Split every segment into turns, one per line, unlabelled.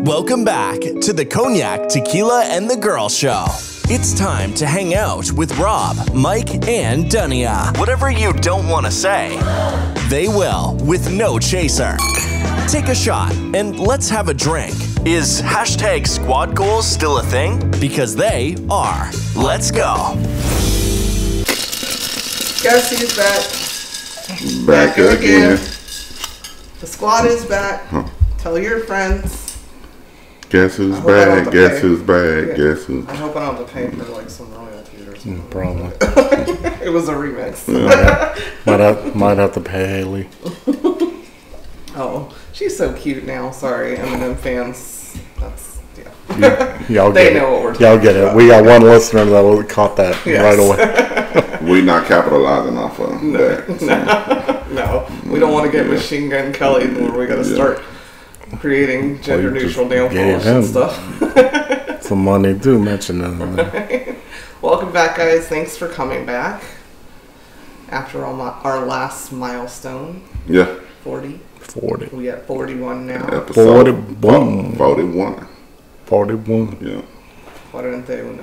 Welcome back to the Cognac, Tequila, and the Girl Show. It's time to hang out with Rob, Mike, and Dunya. Whatever you don't want to say, they will with no chaser. Take a shot and let's have a drink. Is hashtag squad goals still a thing? Because they are. Let's go.
Guess who's back?
Back again.
The squad is back. Tell your friends.
Guess who's back? Guess who's back? Guess who's?
I hope I don't have to pay for like some royalties or something.
Probably.
It was a remix.
Might have to pay Haley.
Oh, she's so cute now. Sorry, Eminem fans. That's
Y'all
they
get
know
it.
what we're talking
Y'all get it.
about.
We got one listener that caught that right away.
We not capitalizing off of that.
No, we don't want to get Machine Gun Kelly where we got to start creating gender neutral downfalls and stuff.
Some money too, mention that.
Welcome back, guys. Thanks for coming back after our last milestone.
Yeah.
40. We at 41 now.
Episode
41.
41. Yeah.
41.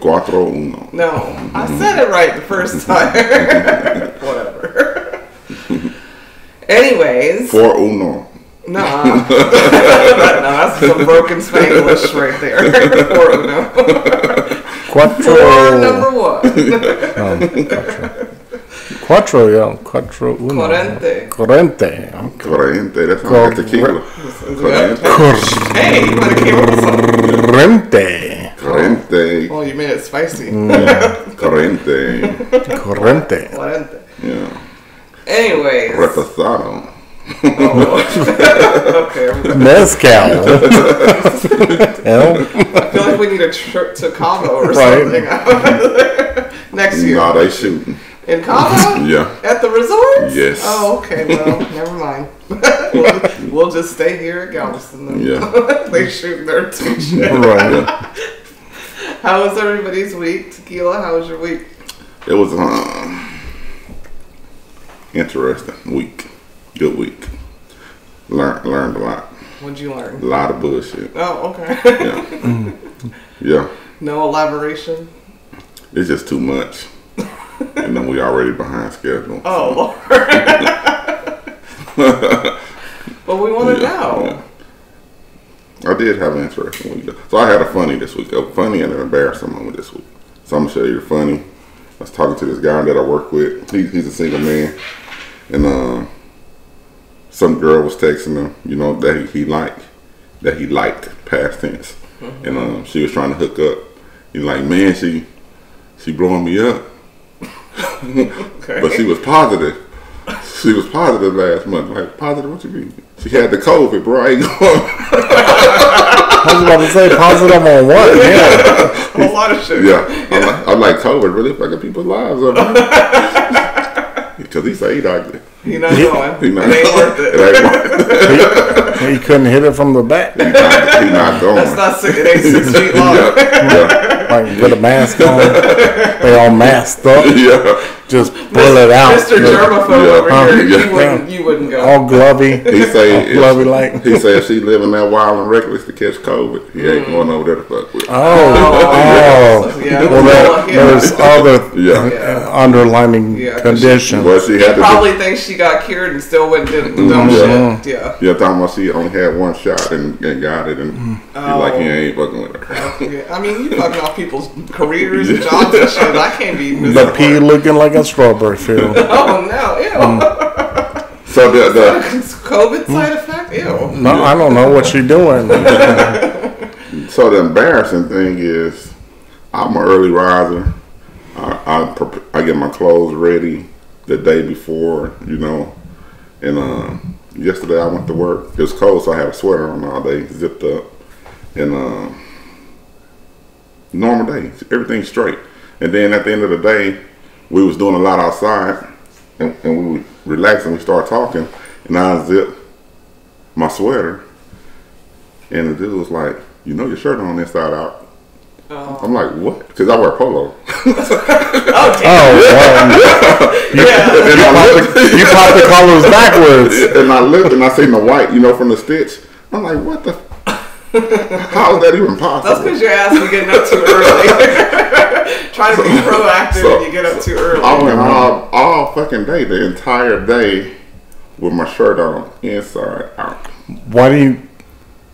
Cuatro uno.
No, I said it right the first time. Whatever. Anyways.
4-1.
Nah. No, that's some broken Spanglish right there. 4-1.
Quattro.
For number one.
Quattro, yeah. Quattro uno.
Corrente.
Corrente. That's not like tequila.
Hey, you might have came up with something.
Corrente.
Well, you made it spicy.
Corrente. Yeah.
Anyways.
Reposado.
Okay.
Mezcal.
I feel like we need a trip to Cabo or something. Next year.
Nah, they shooting.
In Cabo?
Yeah.
At the resort?
Yes.
Oh, okay. Well, never mind. We'll just stay here at Galveston then.
Yeah.
They shoot their t-shirt.
Right.
How was everybody's week? Tequila, how was your week?
It was interesting week. Good week. Learned a lot.
What'd you learn?
A lot of bullshit.
Oh, okay.
Yeah.
No elaboration?
It's just too much. And then we already behind schedule.
Oh, Lord. But we want to know.
Yeah. I did have an interesting week. So I had a funny this week. A funny and an embarrassing moment this week. So I'm going to show you the funny. I was talking to this guy that I work with. He's a single man. And some girl was texting him, that he liked, past tense. Mm-hmm. And she was trying to hook up. He's like, man, she blowing me up.
Okay.
But she was positive. She was positive last month. Like, positive? What you mean? She had the COVID, bro. I ain't going.
I was about to say positive on what?
Yeah. A lot of shit.
Yeah. I'm like, COVID really fucking people's lives up. Because he said
He's not going.
It
ain't worth it.
It ain't worth it.
He couldn't hit it from the back.
He not going.
That's not it ain't 6 feet long.
Yeah.
Like with a mask on. They all masked up.
Yeah.
Just pull it out.
Mr. Germaphobe over here.
Yeah.
You wouldn't go.
All glovey.
He say if she living that wild and reckless to catch COVID, he ain't going over there to fuck with.
Yeah.
Well, there's other underlining conditions.
Well, she had
probably thinks she got cured and still went and did the dumb shit. Yeah.
Yeah, talking about she only had one shot and got it, and he like he ain't fucking with her.
I mean, you fucking off people's careers and jobs and shit. I can't be miserable.
The pea looking like a strawberry field.
Oh no! Ew.
So the
COVID side effect? Ew.
No, I don't know what she's doing.
So the embarrassing thing is, I'm an early riser. I get my clothes ready the day before, And yesterday I went to work. It was cold, so I had a sweater on all day, zipped up. And normal day, everything's straight. And then at the end of the day, we was doing a lot outside, and we would relax and we started talking, and I unzipped my sweater, and the dude was like, your shirt on inside out. Oh. I'm like, what? Because I wear polo.
You popped the colors backwards.
And I looked and I seen the white, from the stitch. I'm like, what the? How is that even possible?
That's because your ass be getting up too early. Trying to be proactive and you get up too early.
I went all fucking day, the entire day, with my shirt on, inside out.
Why do you?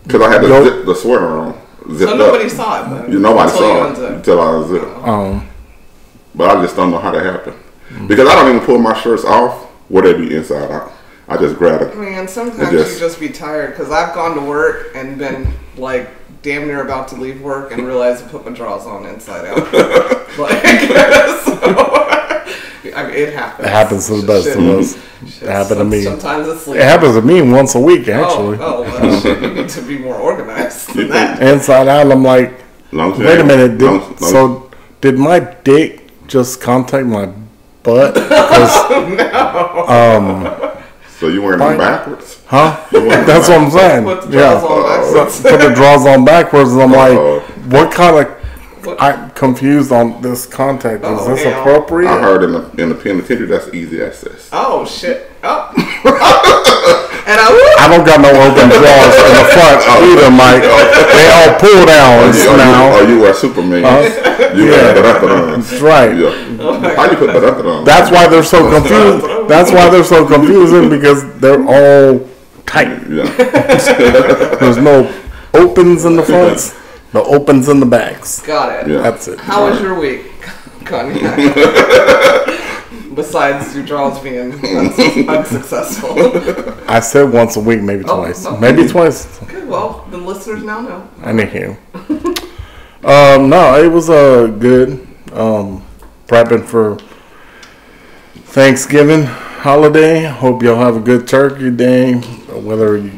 Because I had to zip the sweater on.
So nobody saw it, then?
Nobody saw it until I was zipped. But I just don't know how that happened. Because I don't even pull my shirts off where they be inside out. I just grab it.
Man, sometimes you just be tired. Because I've gone to work and been like damn near about to leave work and realized I put my drawers on inside out. I mean, it happens.
It happens to the best of us. It happened to me.
Sometimes it's sleep.
It happens to me once a week, actually.
Oh well, shit, you need to be more organized than that.
Inside out, I'm like, wait a minute. Did my dick just contact my butt?
So you wearing them backwards?
Huh? That's what I'm saying.
Put the drawers on backwards.
Put the drawers on backwards, and I'm like, what kind of... I'm confused on this contact. Is this appropriate?
I heard in the penitentiary that's easy access.
Oh shit! Oh. And
I don't got no open drawers in the front either, Mike. They all pull down now.
Oh, you wear Superman. You wear That's
right.
Yeah. How you put that on?
That's why they're so confused. That's why they're so confusing, because they're all tight.
Yeah.
There's no opens in the fronts. No opens in the backs.
Got it.
Yeah.
That's it.
How was your week, Cognac? Besides your draws being unsuccessful.
I said once a week, maybe twice. Okay. Maybe twice.
Okay, well, the listeners now know.
Anywho. No, it was good. Prepping for Thanksgiving holiday. Hope y'all have a good turkey day. Whether you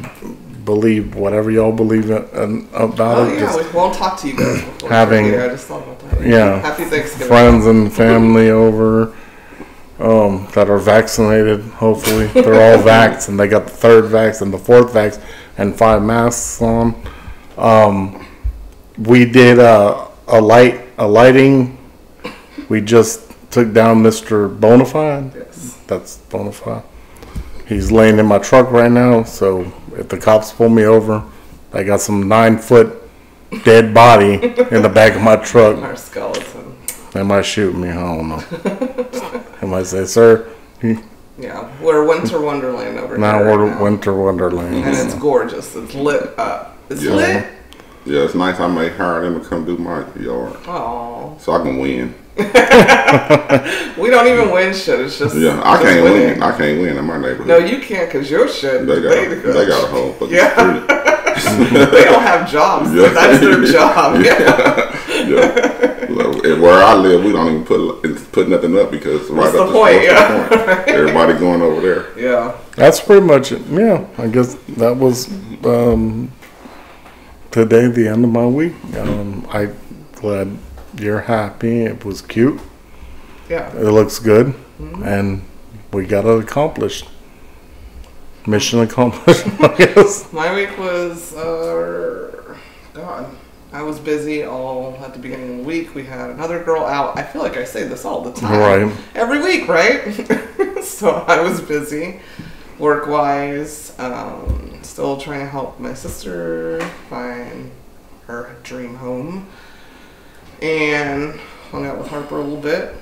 believe whatever y'all believe about it.
Yeah, we won't talk to you guys before.
Having,
I just thought about that.
Yeah.
Happy Thanksgiving.
Friends and family over that are vaccinated, hopefully. They're all vaxxed, and they got the third vax and the fourth vax and 5 masks on. We did a lighting. We just took down Mr. Bonafide.
Yes.
That's Bonafide. He's laying in my truck right now, so if the cops pull me over, I got some 9-foot dead body in the back of my truck.
Our skeleton.
They might shoot me, I don't know. They might say, sir.
Yeah, we're Winter Wonderland over here.
Now we're Winter Wonderland.
And it's gorgeous. It's lit up. It's lit?
Yeah, it's nice. I made hire them to come do my yard.
Oh.
So I can win.
We don't even win shit. It's just
I can't win. I can't win in my neighborhood.
No, you can't, because your shit.
They got a whole fucking street.
They don't have jobs. Yeah. That's their job.
Where I live, we don't even put nothing up because
what's the point?
Point. Everybody going over there.
Yeah.
That's pretty much it. Yeah, I guess that was today, the end of my week. I'm glad you're happy. It was cute.
Yeah.
It looks good. Mm-hmm. And we got it accomplished. Mission accomplished, I guess.
My week was, God, I was busy all at the beginning of the week. We had another girl out. I feel like I say this all the time.
Right.
Every week, right? So I was busy work-wise. Still trying to help my sister find her dream home. And hung out with Harper a little bit.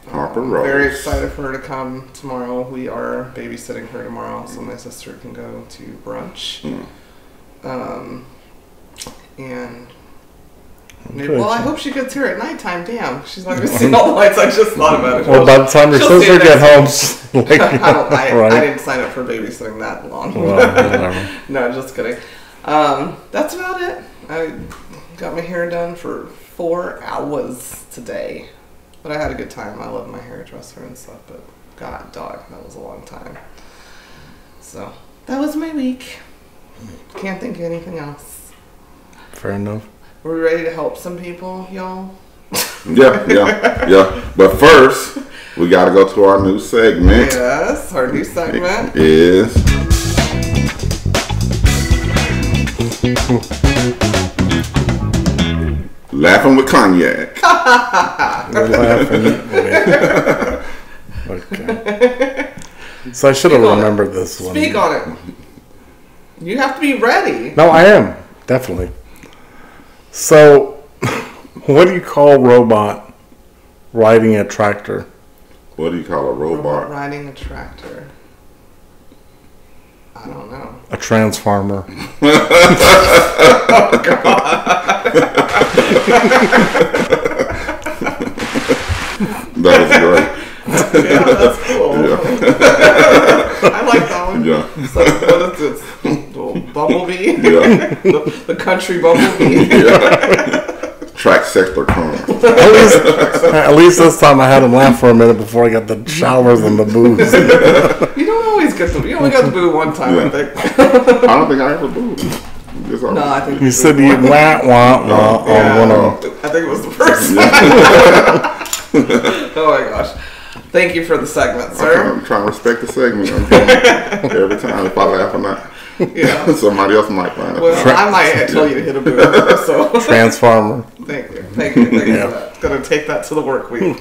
Harper Rose.
Very excited for her to come tomorrow. We are babysitting her tomorrow, so my sister can go to brunch. And maybe, well, I hope she gets here at nighttime. Damn, she's not gonna see all the lights. I just thought about it.
Well, by the time your sister get home,
I didn't sign up for babysitting that long.
Well,
no, just kidding. That's about it. I got my hair done for 4 hours today. But I had a good time. I love my hairdresser and stuff, but God, dog, that was a long time. So, that was my week. Can't think of anything else.
Fair enough.
We're ready to help some people, y'all?
Yeah. But first, we got to go to our new segment.
Yes, our new segment
is... Laughing with Cognac.
Okay. So I should have remembered this one.
Speak on it. You have to be ready.
No, I am. Definitely. So, what do you call a robot riding a tractor?
What do you call a robot?
Riding a tractor. I don't know.
A transformer.
Oh, God.
That was great.
Yeah, that's cool.
Yeah.
I like that one.
Yeah.
So, what is this? Little bumblebee?
Yeah.
The country bumblebee?
Yeah. Track sector cone.
At least this time I had him laugh for a minute before I got the showers and the booze.
You don't always get the... You only got the boo one time,
Yeah.
I think.
I don't think I ever booed.
No, I think...
You said you wah, wah, wah
Yeah,
on one of them.
I think it was the first time. Oh my gosh. Thank you for the segment, sir.
I'm trying to respect the segment. Every time, if I laugh or not.
Yeah.
Somebody else might find it.
Well, I might tell you to hit a boo. So
Transformer.
thank you for that. Gonna take that to the work week.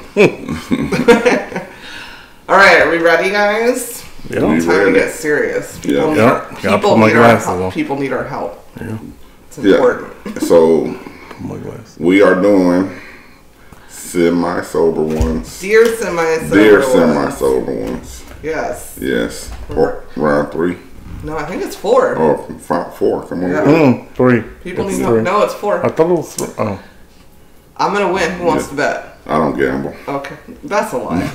All right, are we ready, guys?
Yeah.
We
Time to
ready.
get serious.
Yeah.
Need
Yep. Gotta
people
put my
need our
glasses
help.
on.
People need our help.
Yeah.
It's important.
So
My glasses.
we are doing semi-sober ones.
Dear semi-sober
Dear
ones.
semi-sober ones.
Yes.
Yes. Round 3.
No, I think it's 4.
Oh, 4. Come on.
Yeah.
3.
People
It's
need
three.
help. No, it's 4.
I thought it was oh.
I'm gonna win. Who wants to bet?
I don't gamble.
Okay, that's a lie.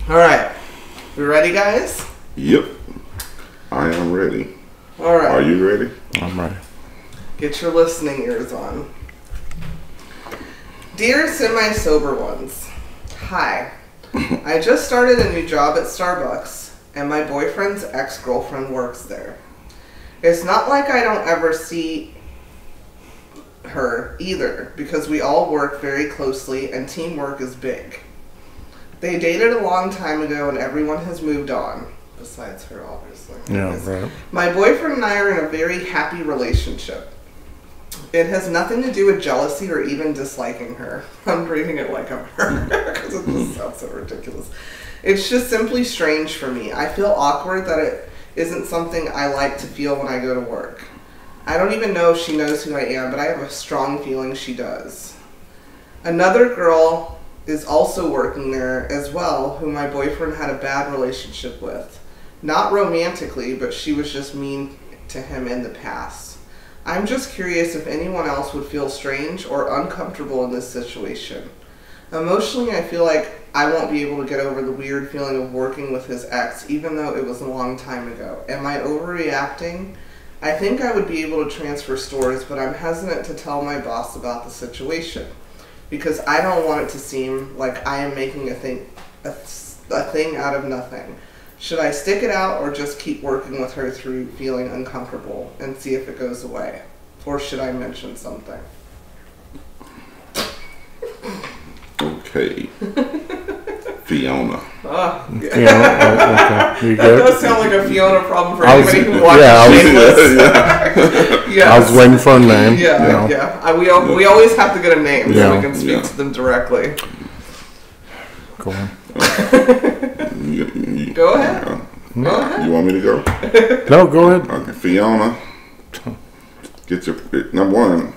All right, we ready, guys?
Yep. I am ready.
All right.
Are you ready?
I'm ready.
Get your listening ears on. Dear semi-sober ones, hi. I just started a new job at Starbucks, and my boyfriend's ex-girlfriend works there. It's not like I don't ever see her either, because we all work very closely and teamwork is big. They dated a long time ago and everyone has moved on, besides her obviously.
Yeah, right.
My boyfriend and I are in a very happy relationship. It has nothing to do with jealousy or even disliking her. I'm reading it like I'm her because it just sounds so ridiculous. It's just simply strange for me. I feel awkward that it isn't something I like to feel when I go to work. I don't even know if she knows who I am, but I have a strong feeling she does. Another girl is also working there as well, who my boyfriend had a bad relationship with. Not romantically, but she was just mean to him in the past. I'm just curious if anyone else would feel strange or uncomfortable in this situation. Emotionally, I feel like I won't be able to get over the weird feeling of working with his ex, even though it was a long time ago. Am I overreacting? I think I would be able to transfer stores, but I'm hesitant to tell my boss about the situation because I don't want it to seem like I am making a thing out of nothing. Should I stick it out or just keep working with her through feeling uncomfortable and see if it goes away? Or should I mention something?
Okay. Fiona.
Yeah.
Okay. You
That
good?
does sound like a Fiona problem for
I was-
anybody who watches
yeah, I was-
Shameless. Yes.
I was waiting for a name.
Yeah,
you know.
We always have to get a name so
Yeah.
we can speak to them directly.
Go on.
Go ahead.
Go ahead. You want me to go?
No, go ahead.
Okay, Fiona. Get your number one.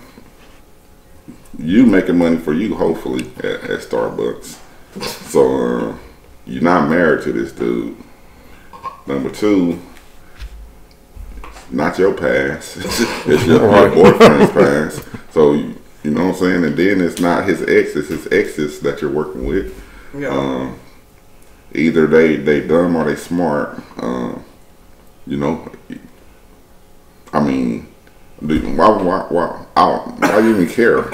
You making money for you, hopefully, at Starbucks. So you're not married to this dude. Number 2, not your past. It's your boyfriend's past. So you know what I'm saying. And then it's not his ex. It's his exes that you're working with.
Yeah.
Either they dumb or they smart. You know. I mean, why you even care?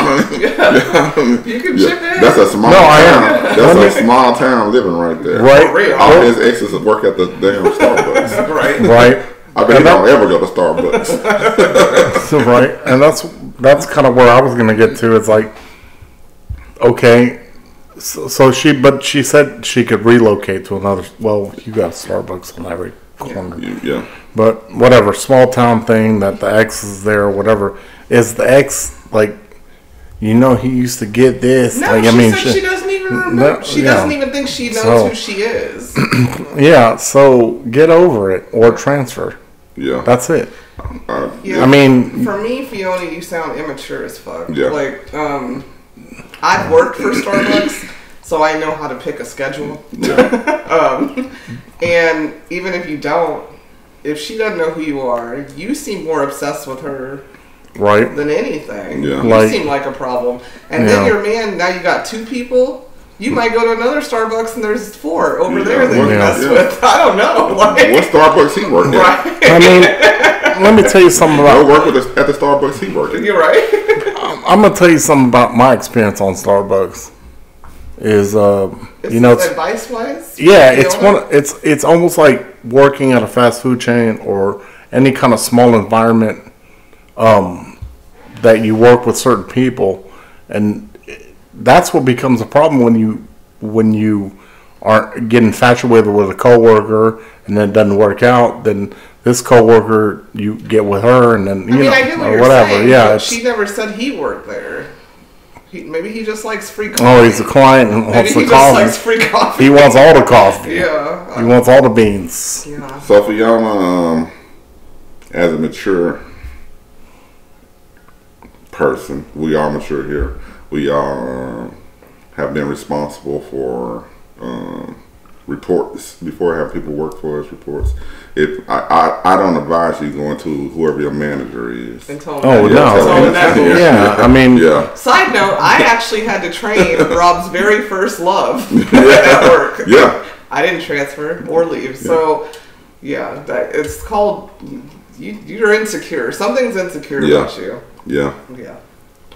You can chip in.
That's a small town. That's a small town living right there.
Right.
All his exes work at the damn Starbucks.
Right.
I bet he don't ever go to Starbucks.
Right. And that's kind of where I was gonna get to. It's like, okay, so she said she could relocate to another. Well, you got Starbucks on every corner.
Yeah.
But whatever, small town thing that the ex is there or whatever. Is the ex like, he used to get this?
No,
like,
she said she doesn't doesn't even remember. She doesn't even think she knows who she is.
Yeah, so get over it or transfer.
Yeah.
That's it.
Yeah,
I mean,
for me, Fiona, you sound immature as fuck.
Yeah.
Like, I've worked for Starbucks, so I know how to pick a schedule. And even if you don't, if she doesn't know who you are, you seem more obsessed with her
right?
than anything.
Yeah.
You seem like a problem. And then your man, now you got 2 people. You might go to another Starbucks and there's 4 over there that you mess with. I don't know. Like,
what Starbucks he working at?
right?
I mean, let me tell you something about.
I work with at the Starbucks he working.
You're right.
I'm gonna tell you something about my experience on Starbucks. Is it's
advice wise?
Yeah, it's almost like working at a fast food chain or any kind of small environment that you work with certain people, and that's what becomes a problem when you aren't getting infatuated with a coworker and then it doesn't work out. Then this coworker, you get with her, and then
I get what you're
whatever.
Saying,
yeah,
she never said he worked there. Maybe he just likes free coffee.
Oh, he's a client and wants the coffee. Maybe he just likes
free coffee.
He wants all the coffee.
Yeah.
He wants all the beans.
Yeah.
So Fiona, as a mature person, we are mature here. We are have been responsible for reports before I have people work for us. Reports. If I don't advise you going to whoever your manager is.
Yeah, I mean.
Yeah.
Side note: I actually had to train Rob's very first love at work.
Yeah.
I didn't transfer or leave, so yeah, it's called you're insecure. Something's insecure about you.
Yeah.
Yeah.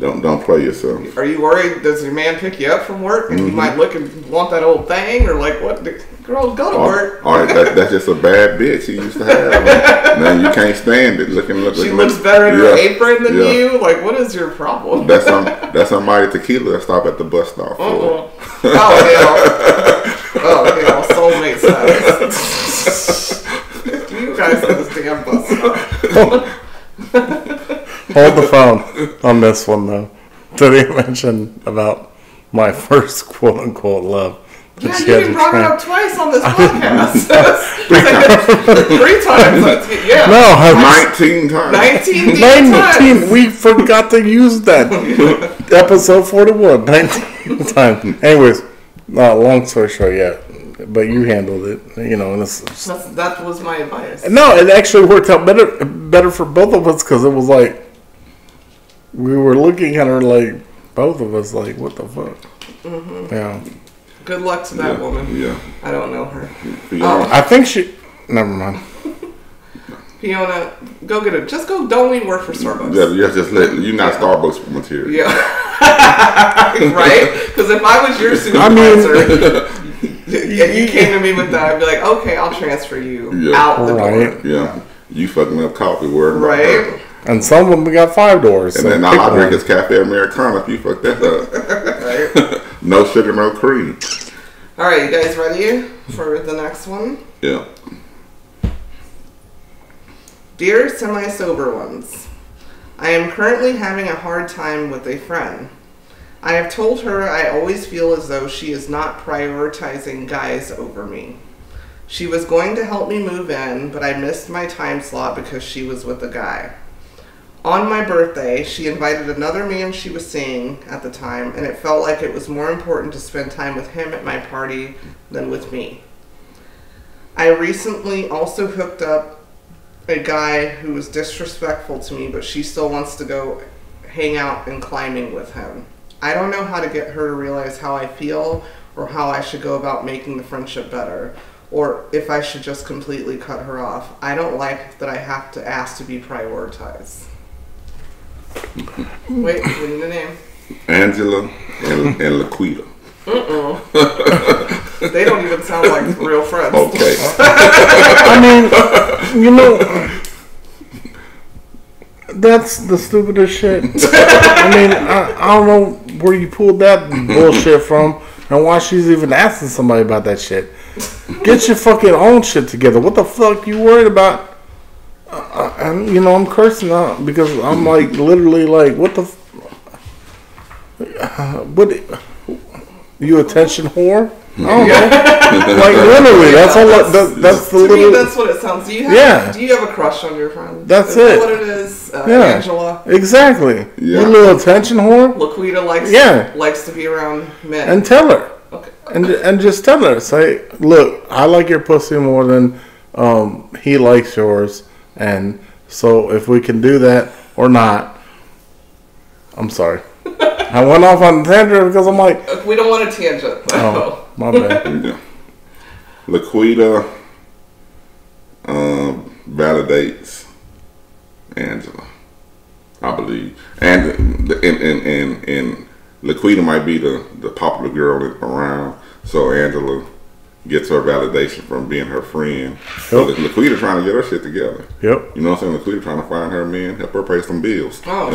Don't play yourself.
Are you worried? Does your man pick you up from work and he might look and want that old thing, or like what? Girl, go to work.
All right, that's just a bad bitch he used to have. Now you can't stand it. She
looks better in her apron than you. Like, what is your problem?
That's somebody Tequila that stop at the bus stop.
Oh hell, soulmate status. You guys at this damn bus stop.
Hold the phone on this one, though. Did he mention about my first quote-unquote love?
Yeah, you even brought it up twice on this podcast. 3 times. Yeah.
No,
19 times.
19
We forgot to use that. Episode 41. 19 times. Anyways, long story short, yeah. But you handled it, and
that was my advice.
No, it actually worked out better for both of us because it was like we were looking at her like both of us like, what the fuck? Mm-hmm. Yeah.
Good luck to that woman.
Yeah.
I don't know her.
I think she. Never mind.
Fiona, go get it. Just go. Don't even work for Starbucks.
Yeah. Just let you're not Starbucks material.
Yeah. Right. Because if I was your supervisor. And you came to me with that, I'd be like, okay, I'll transfer you out the door.
Yeah. You fucking up coffee word.
Right.
And some of them got 5 doors.
And then all I drink is Cafe Americano if you fuck that up. Right. No sugar, no cream.
Alright, you guys ready for the next one?
Yeah.
Dear semi-sober ones, I am currently having a hard time with a friend. I have told her I always feel as though she is not prioritizing guys over me. She was going to help me move in, but I missed my time slot because she was with a guy. On my birthday, she invited another man she was seeing at the time, and it felt like it was more important to spend time with him at my party than with me. I recently also hooked up a guy who was disrespectful to me, but she still wants to go hang out and climbing with him. I don't know how to get her to realize how I feel or how I should go about making the friendship better, or if I should just completely cut her off. I don't like that I have to ask to be prioritized. Wait, we need a name.
Angela and Laquita.
They don't even sound like real friends.
Okay.
I mean, that's the stupidest shit. I don't know where you pulled that bullshit from and why she's even asking somebody about that shit. Get your fucking own shit together. What the fuck you worried about? And I'm cursing out because I'm like literally like, what the? You attention whore? I don't know. Like literally, that's all. That's the
to
little.
me, that's what it sounds. Do you have a crush on your friend?
That's
is
it.
That what it is? Angela.
Exactly.
Yeah.
You little attention whore.
Laquita likes to be around men.
And tell her.
Okay.
And just tell her. Say, look, I like your pussy more than he likes yours, and so if we can do that or not. I'm sorry. I went off on a tangent because I'm like,
we don't want a tangent.
Oh, my bad.
Yeah. Laquita validates Angela, I believe, and Laquita might be the popular girl around, so Angela gets her validation from being her friend. So Laquita trying to get her shit together.
Yep.
You know what I'm saying? Laquita trying to find her man, help her pay some bills.
Oh,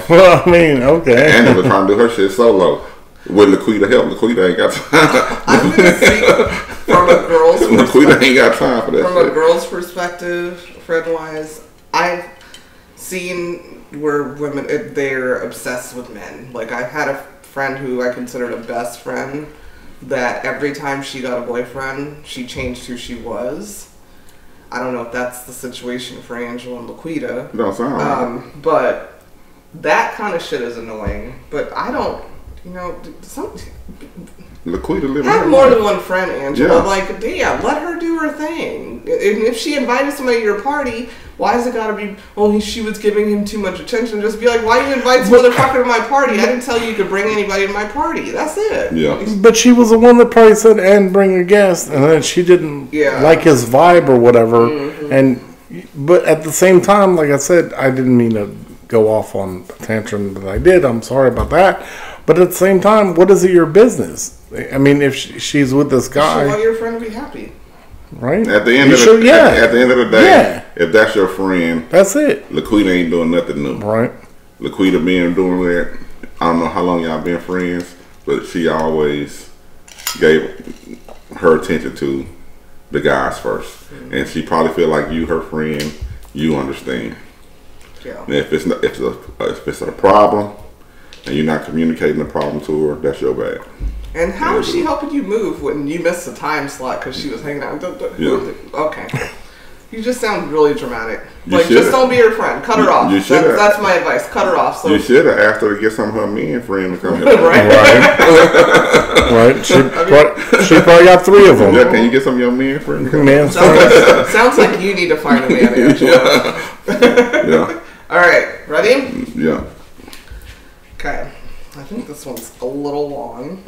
well, I mean, okay.
Angela trying to do her shit solo. With Laquita help, Laquita ain't got time.
I'm going to speak from a girl's perspective.
Laquita ain't got time for that
From
shit.
a girl's perspective, friend-wise, I've seen where women, they're obsessed with men. Like, I had a friend who I considered a best friend that every time she got a boyfriend, she changed who she was. I don't know if that's the situation for Angela and Laquita.
Don't sound right.
But that kind of shit is annoying. But I don't,
Laquita living
have
her
more
life.
than one friend, Angela.
Yeah.
Like, damn, let her do her thing. And if she invited somebody to your party, why has it got to be, she was giving him too much attention? Just be like, why you invite some motherfucker to my party? I didn't tell you could bring anybody to my party. That's it.
Yeah.
But she was the one that probably said, and bring a guest, and then she didn't like his vibe or whatever. Mm-hmm. But at the same time, like I said, I didn't mean to go off on the tantrum that I did. I'm sorry about that. But at the same time, what is it your business? I mean, if she's with this guy,
you want your friend to be happy,
right?
At the end of the day, if that's your friend,
that's it.
Laquita ain't doing nothing new,
right?
Laquita being doing that. I don't know how long y'all been friends, but she always gave her attention to the guys first, and she probably feel like you, her friend, you understand.
Yeah.
And if it's a problem, and you're not communicating the problem to her, that's your bad.
And how is she helping you move when you missed the time slot because she was hanging out?
Yeah.
Okay. You just sound really dramatic.
Just
don't be her friend. Cut her off. That's my advice. Cut her off. So.
You should have asked her to get some of her men friend to come here.
Right.
Right. She probably got 3 of them.
Yeah, can you get some of your men friend?
Sounds like you need to find a man, Angela.
Yeah.
All right. Ready?
Yeah.
Okay. I think this one's a little long.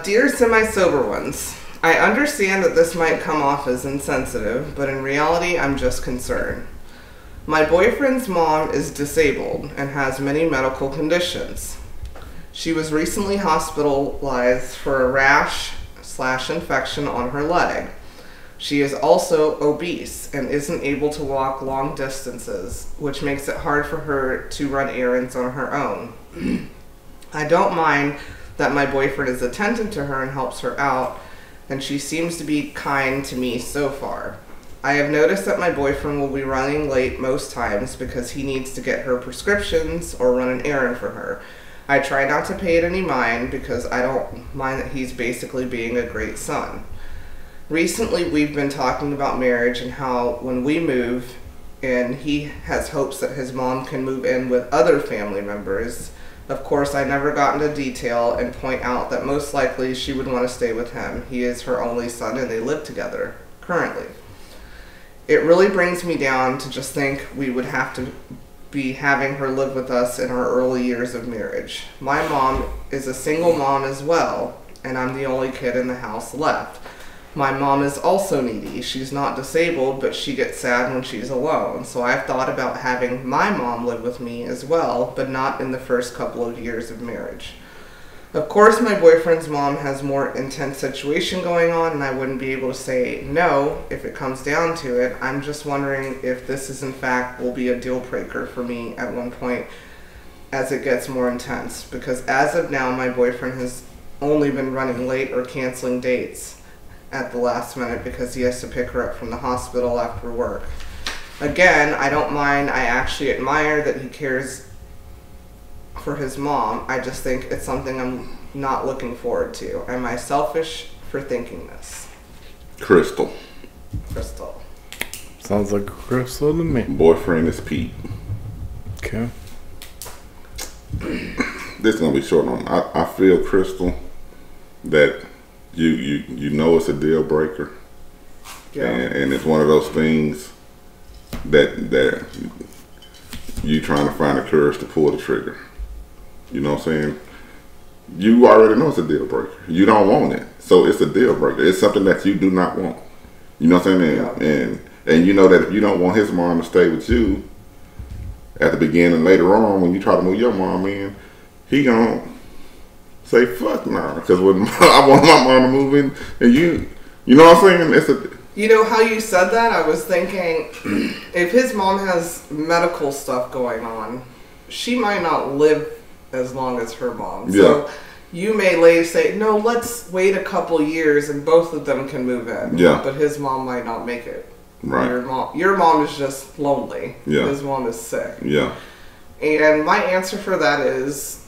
Dear semi-sober ones, I understand that this might come off as insensitive, but in reality, I'm just concerned. My boyfriend's mom is disabled and has many medical conditions. She was recently hospitalized for a rash/infection on her leg. She is also obese and isn't able to walk long distances, which makes it hard for her to run errands on her own. I don't mind that my boyfriend is attentive to her and helps her out, and she seems to be kind to me so far. I have noticed that my boyfriend will be running late most times because he needs to get her prescriptions or run an errand for her. I try not to pay it any mind because I don't mind that he's basically being a great son. Recently, we've been talking about marriage and how when we move in, he has hopes that his mom can move in with other family members. Of course, I never got into detail and point out that most likely she would want to stay with him. He is her only son and they live together currently. It really brings me down to just think we would have to be having her live with us in our early years of marriage. My mom is a single mom as well, and I'm the only kid in the house left. My mom is also needy. She's not disabled, but she gets sad when she's alone. So I've thought about having my mom live with me as well, but not in the first couple of years of marriage. Of course, my boyfriend's mom has more intense situation going on, and I wouldn't be able to say no if it comes down to it. I'm just wondering if this is in fact will be a deal breaker for me at one point as it gets more intense. Because as of now, my boyfriend has only been running late or canceling dates at the last minute because he has to pick her up from the hospital after work. Again, I don't mind. I actually admire that he cares for his mom. I just think it's something I'm not looking forward to. Am I selfish for thinking this?
Crystal.
Crystal.
Sounds like a Crystal to me.
Boyfriend is Pete.
Okay.
This is gonna be short on. I feel, Crystal, that you know it's a deal breaker.
Yeah.
And it's one of those things that you trying to find the courage to pull the trigger. You know what I'm saying? You already know it's a deal breaker. You don't want it, so it's a deal breaker. It's something that you do not want. You know what I'm saying?
Yeah.
And you know that if you don't want his mom to stay with you at the beginning, later on when you try to move your mom in, he gonna say fuck nah. Because when I want my mom to move in, and you know what I'm saying?
You know how you said that? I was thinking, if his mom has medical stuff going on, she might not live as long as her mom. So you may say, no, let's wait a couple years and both of them can move in.
Yeah.
But his mom might not make it.
Right.
Your mom is just lonely.
Yeah.
His mom is sick.
Yeah.
And my answer for that is,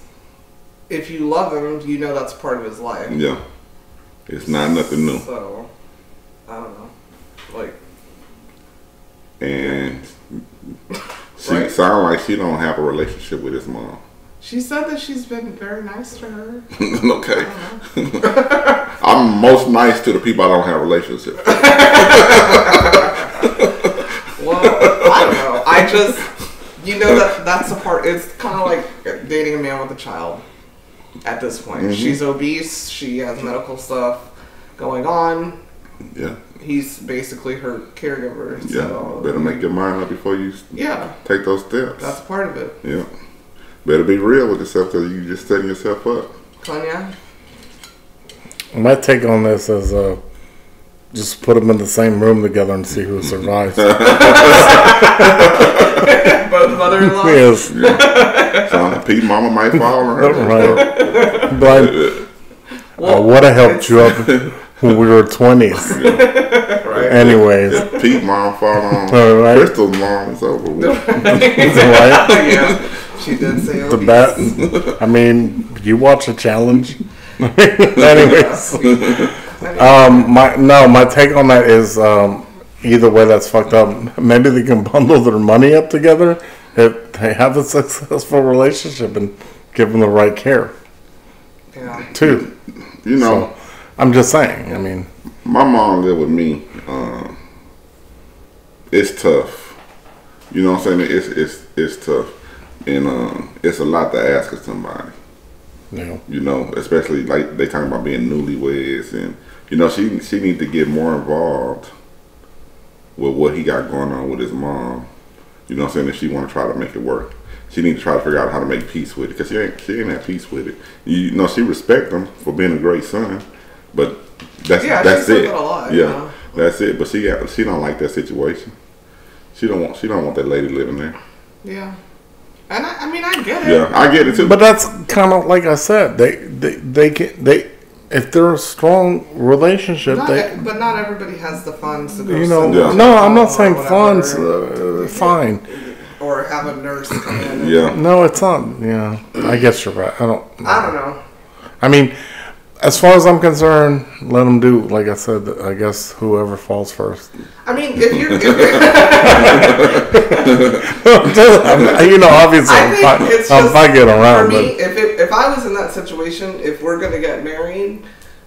if you love him, you know that's part of his life.
Yeah. It's not nothing new.
So, I don't know. Like.
And she sounds like she don't have a relationship with his mom.
She said that she's been very nice to her.
Okay. I'm most nice to the people I don't have relationships with.
Well, I don't know. I just, that's the part. It's kind of like dating a man with a child at this point.
Mm-hmm.
She's obese. She has medical stuff going on.
Yeah.
He's basically her caregiver.
Yeah.
So,
Better make your mind up before you take those steps.
That's part of it.
Yeah. Better be real with yourself because you just setting yourself up.
Cognac?
My take on this is just put them in the same room together and see who survives.
Both mother-in-law?
Yes.
Yeah. So Pete mama might fall on her.
Right. But would have helped you up when we were 20s.
Yeah.
Right.
Anyways.
If Pete mom fall on
Right.
Crystal's mom, it's over with.
Right?
Yeah. She did say
The
obese.
bat. I mean, you watch a challenge. Anyways. My take on that is either way that's fucked up. Maybe they can bundle their money up together if they have a successful relationship and give them the right care.
Yeah.
Too.
You know.
So, I'm just saying. I mean,
my mom lived with me. It's tough. You know what I'm saying? It's tough. And it's a lot to ask of somebody.
yeah.
You know, especially like they talking about being newlyweds, and you know she need to get more involved with what he got going on with his mom. You know what I'm saying? If she want to try to make it work, she need to try to figure out how to make peace with it because she ain't at peace with it. You know, she respect him for being a great son, but that's it.
A lot,
yeah, that's it. But she don't like that situation. She don't want that lady living there.
Yeah. And I mean, I get it.
Yeah, I get it too.
But that's kind of like I said. They if they're a strong relationship,
But not everybody has the funds to go.
No, I'm not saying funds. Fine.
Or have a nurse come in.
Yeah.
No, it's not. Yeah, I guess you're right. I don't
know.
I mean, as far as I'm concerned, let them do. Like I said, I guess whoever falls first.
I mean, if you're
obviously, I'm not getting around.
For me, if I was in that situation, if we're gonna get married,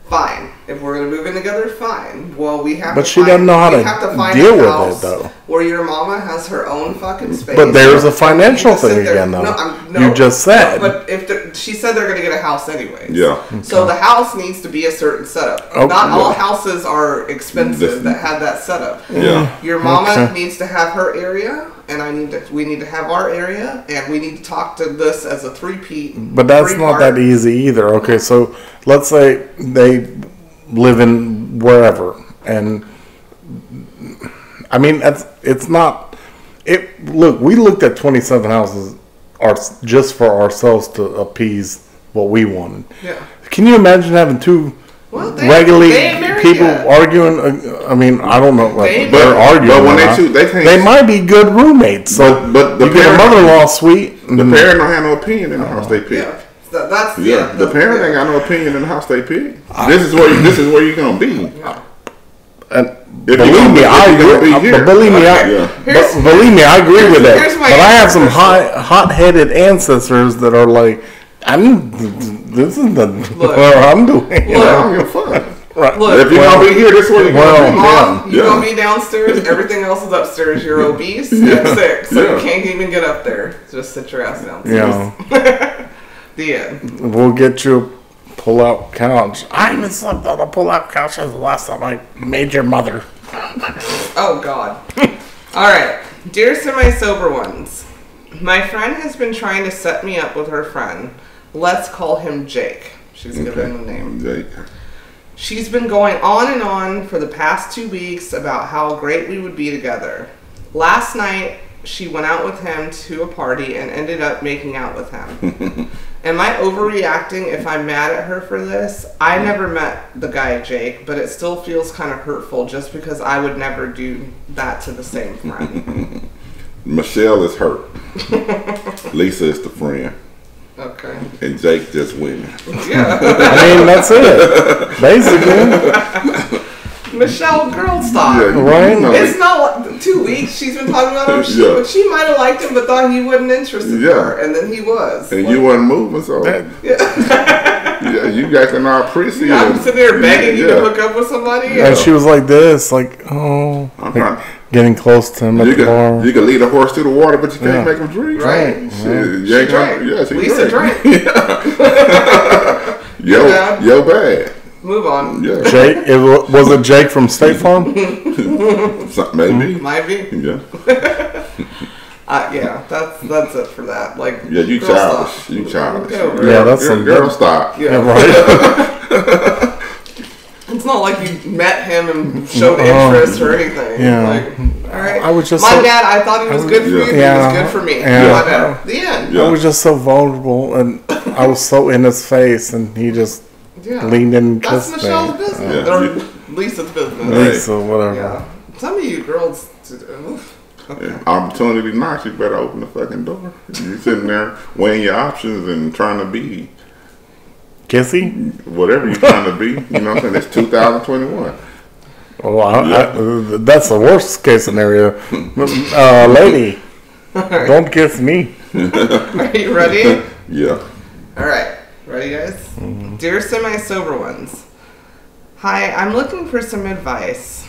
fine. If we're gonna move in together, fine. Well, we have.
But she doesn't know how to deal with it, though.
Where your mama has her own fucking space.
But there's a financial thing again, though. You just said.
But if she said they're gonna get a house anyways.
Yeah.
Okay.
So the house needs to be a certain setup.
Okay.
Not all houses are expensive that have that setup.
Yeah.
Your mama needs to have her area, and we need to have our area, and we need to talk to this as a three-peat.
But that's not that easy either. Okay, so let's say they live in wherever, and I mean it's not. Look, we looked at 27 houses, just for ourselves to appease what we wanted.
Yeah.
Can you imagine having two
Well,
regularly
they ain't married
people
yet.
arguing. I mean, I don't know.
They-
They're arguing.
But when
or
they
not.
choose, they can't.
They might be good roommates. So
But the
you get a
parent-
mother-in-law suite.
The parent don't have no opinion in the house they pick.
Yeah. That's
The parent ain't got no opinion in the house they pick. This is where you're gonna be.
And
If
believe
you're
me,
gonna
I
be- if you're
agree.
gonna be here.
But believe me,
Yeah.
believe me, I agree with that.
here's my
But I have some
answer.
hot-headed ancestors that are like, this is the what I'm doing.
I don't give a fuck.
Right.
Look,
If you're gonna be here, this is where you're gonna be.
Mom, you
Yeah.
gonna be downstairs. Everything else is upstairs. You're obese and sick, so
Yeah.
you can't even get up there. Just sit your ass downstairs.
Yeah,
The end.
we'll get you a pull-out couch. I haven't slept on a pull-out couch since the last time I made your mother.
Oh God. All right, dear semi-sober ones, my friend has been trying to set me up with her friend. Let's call him Jake. She's given him a name.
Jake.
She's been going on and on for the past 2 weeks about how great we would be together. Last night, she went out with him to a party and ended up making out with him. Am I overreacting if I'm mad at her for this? I never met the guy Jake, but it still feels kind of hurtful just because I would never do that to the same friend.
Michelle is hurt. Lisa is the friend.
Okay.
And Jake just winning.
Yeah.
I mean, that's it. Basically,
Michelle, girl, stop.
Yeah,
Right?
know,
It's not 2 weeks. She's been talking about him.
Yeah.
She might have liked him, but thought he wasn't interested in
Yeah.
her, and then he was.
and
Like,
you wasn't moving, so yeah, you guys can not appreciate.
I'm sitting there begging you to
Yeah.
hook up with somebody.
and she was like this, like, oh,
I'm
like,
trying-
getting close to him at
You
the bar.
can lead a horse to the water, but you can't
Yeah.
make him drink.
Right.
Shit, you
She
ain't trying.
drank.
Yeah, she
Lisa
drank.
drank. bad.
Yo bad.
Move on.
Yeah,
Jake, was it Jake from State Farm?
maybe.
Might be.
Yeah,
Yeah, that's it for that. Like,
yeah. You
girl,
childish.
stop.
You childish.
Get over it.
Yeah, that's
girl,
some
girl.
good-
Stop.
Yeah.
Right.
It's not like you met him and showed interest or anything.
Yeah.
Like, all right.
I was just
my
so-
dad. I thought he was good for you. But he
Yeah.
was good for me.
Yeah.
My bad. The end.
Yeah.
I was just so vulnerable, and I was so in his face, and he just
Yeah.
leaned in and
That's
kissed
Michelle's
me.
business.
Yeah.
Or Lisa's business.
Lisa, whatever.
Yeah. Some of you girls. Oof. Okay.
Yeah. Opportunity knocks. You better open the fucking door. You sitting there weighing your options and trying to be
Kissy?
whatever you're trying to be. You know what I'm saying? It's 2021.
Well, that's the worst case scenario. Lady, don't kiss me.
Are you ready?
Yeah.
All right. Ready, guys? Dear semi-sober ones. Hi, I'm looking for some advice.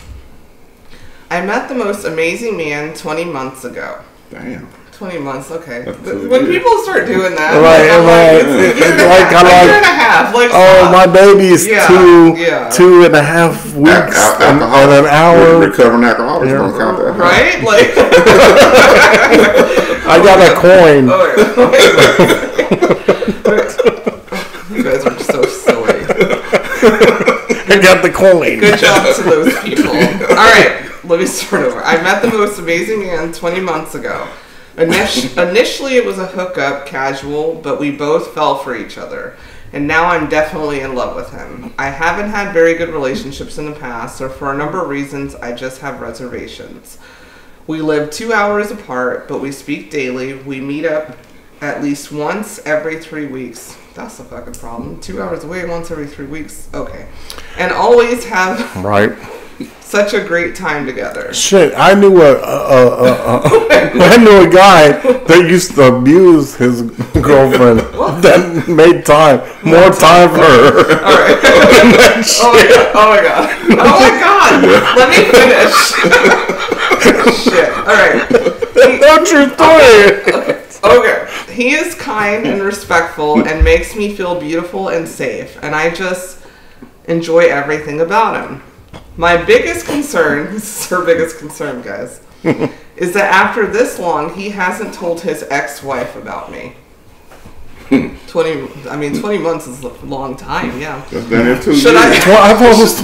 I met the most amazing man 20 months ago.
Damn.
20 months, okay.
That's
When
good.
people start doing that,
Right,
I'm
right.
like, it's a year and a
Like,
half,
I
a year
like-
and a half. Like,
Oh,
stop.
my baby's
Yeah, yeah.
2.5 weeks and an hour.
Recovering alcoholics
Yeah.
don't count that.
Right? Like,
I got a coin.
you guys are so silly.
I got the coin.
Good job to those people. All right, let me start over. I met the most amazing man 20 months ago. Initially, it was a hookup, casual, but we both fell for each other. And now I'm definitely in love with him. I haven't had very good relationships in the past, so for a number of reasons, I just have reservations. We live 2 hours apart, but we speak daily. We meet up at least once every 3 weeks. That's a fucking problem. 2 hours away once every 3 weeks. Okay. And always have
Right.
such a great time together.
Shit, I knew I knew a guy that used to abuse his girlfriend that made more time for her.
All right. Oh my god. Oh my god. Oh my god. Let me finish. Shit. All right.
Don't you story.
Okay. He is kind and respectful and makes me feel beautiful and safe, and I just enjoy everything about him. My biggest concern, this is her biggest concern, guys, is that after this long, he hasn't told his ex-wife about me. 20 months is a long time, yeah.
That's down there 2
Should
years.
Well, I thought it was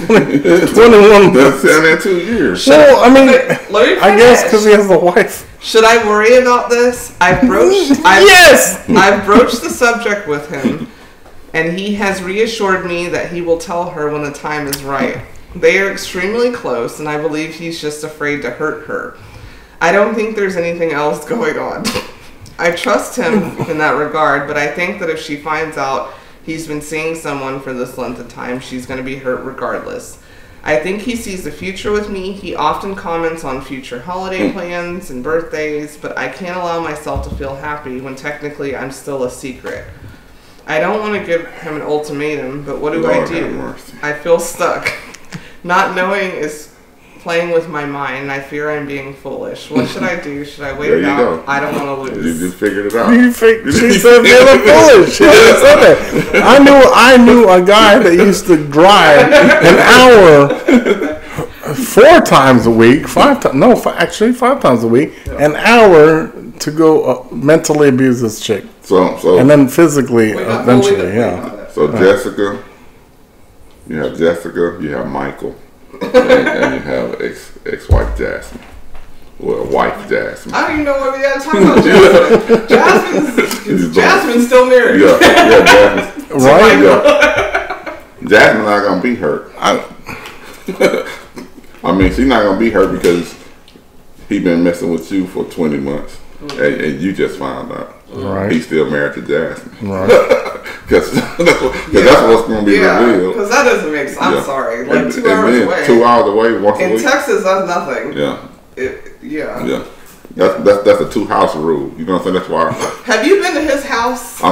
21.
That's down there 2 years.
Well, I mean,
Let me
I guess
finish.
because he has a wife.
Should I worry about this? I've broached
Yes!
the subject with him, and he has reassured me that he will tell her when the time is right. They are extremely close, and I believe he's just afraid to hurt her. I don't think there's anything else going on. I trust him in that regard, but I think that if she finds out he's been seeing someone for this length of time, she's going to be hurt regardless. I think he sees the future with me. He often comments on future holiday plans and birthdays, but I can't allow myself to feel happy when technically I'm still a secret. I don't want to give him an ultimatum, but what do I do? I feel stuck. Not knowing is playing with my mind, and I fear I'm being foolish. What should I do? Should I wait it out? Go. I don't want to lose.
You just figured it out.
She said feeling foolish. She said that. I knew a guy that used to drive an hour 4 times a week, 5 times a week, an hour to go mentally abuse this chick.
So
and then physically eventually, yeah.
So Jessica, you have Michael. and you have ex-wife Jasmine. Well, wife Jasmine.
I don't even know what we got to talk about Jasmine. Jasmine's still married.
Yeah, Jasmine.
Right?
Yeah. Jasmine's not going to be hurt. I mean, she's not going to be hurt because he been messing with you for 20 months. And you just found out.
Right.
He's still married to Jasmine.
Right.
Because that's what's going to be revealed.
Because that doesn't make sense. I'm sorry. Like 2 hours away.
2 hours away once a week.
In Texas, that's nothing.
Yeah.
Yeah.
That's a 2-house rule. You know what I'm saying? That's why.
Have you been to his house?
I'm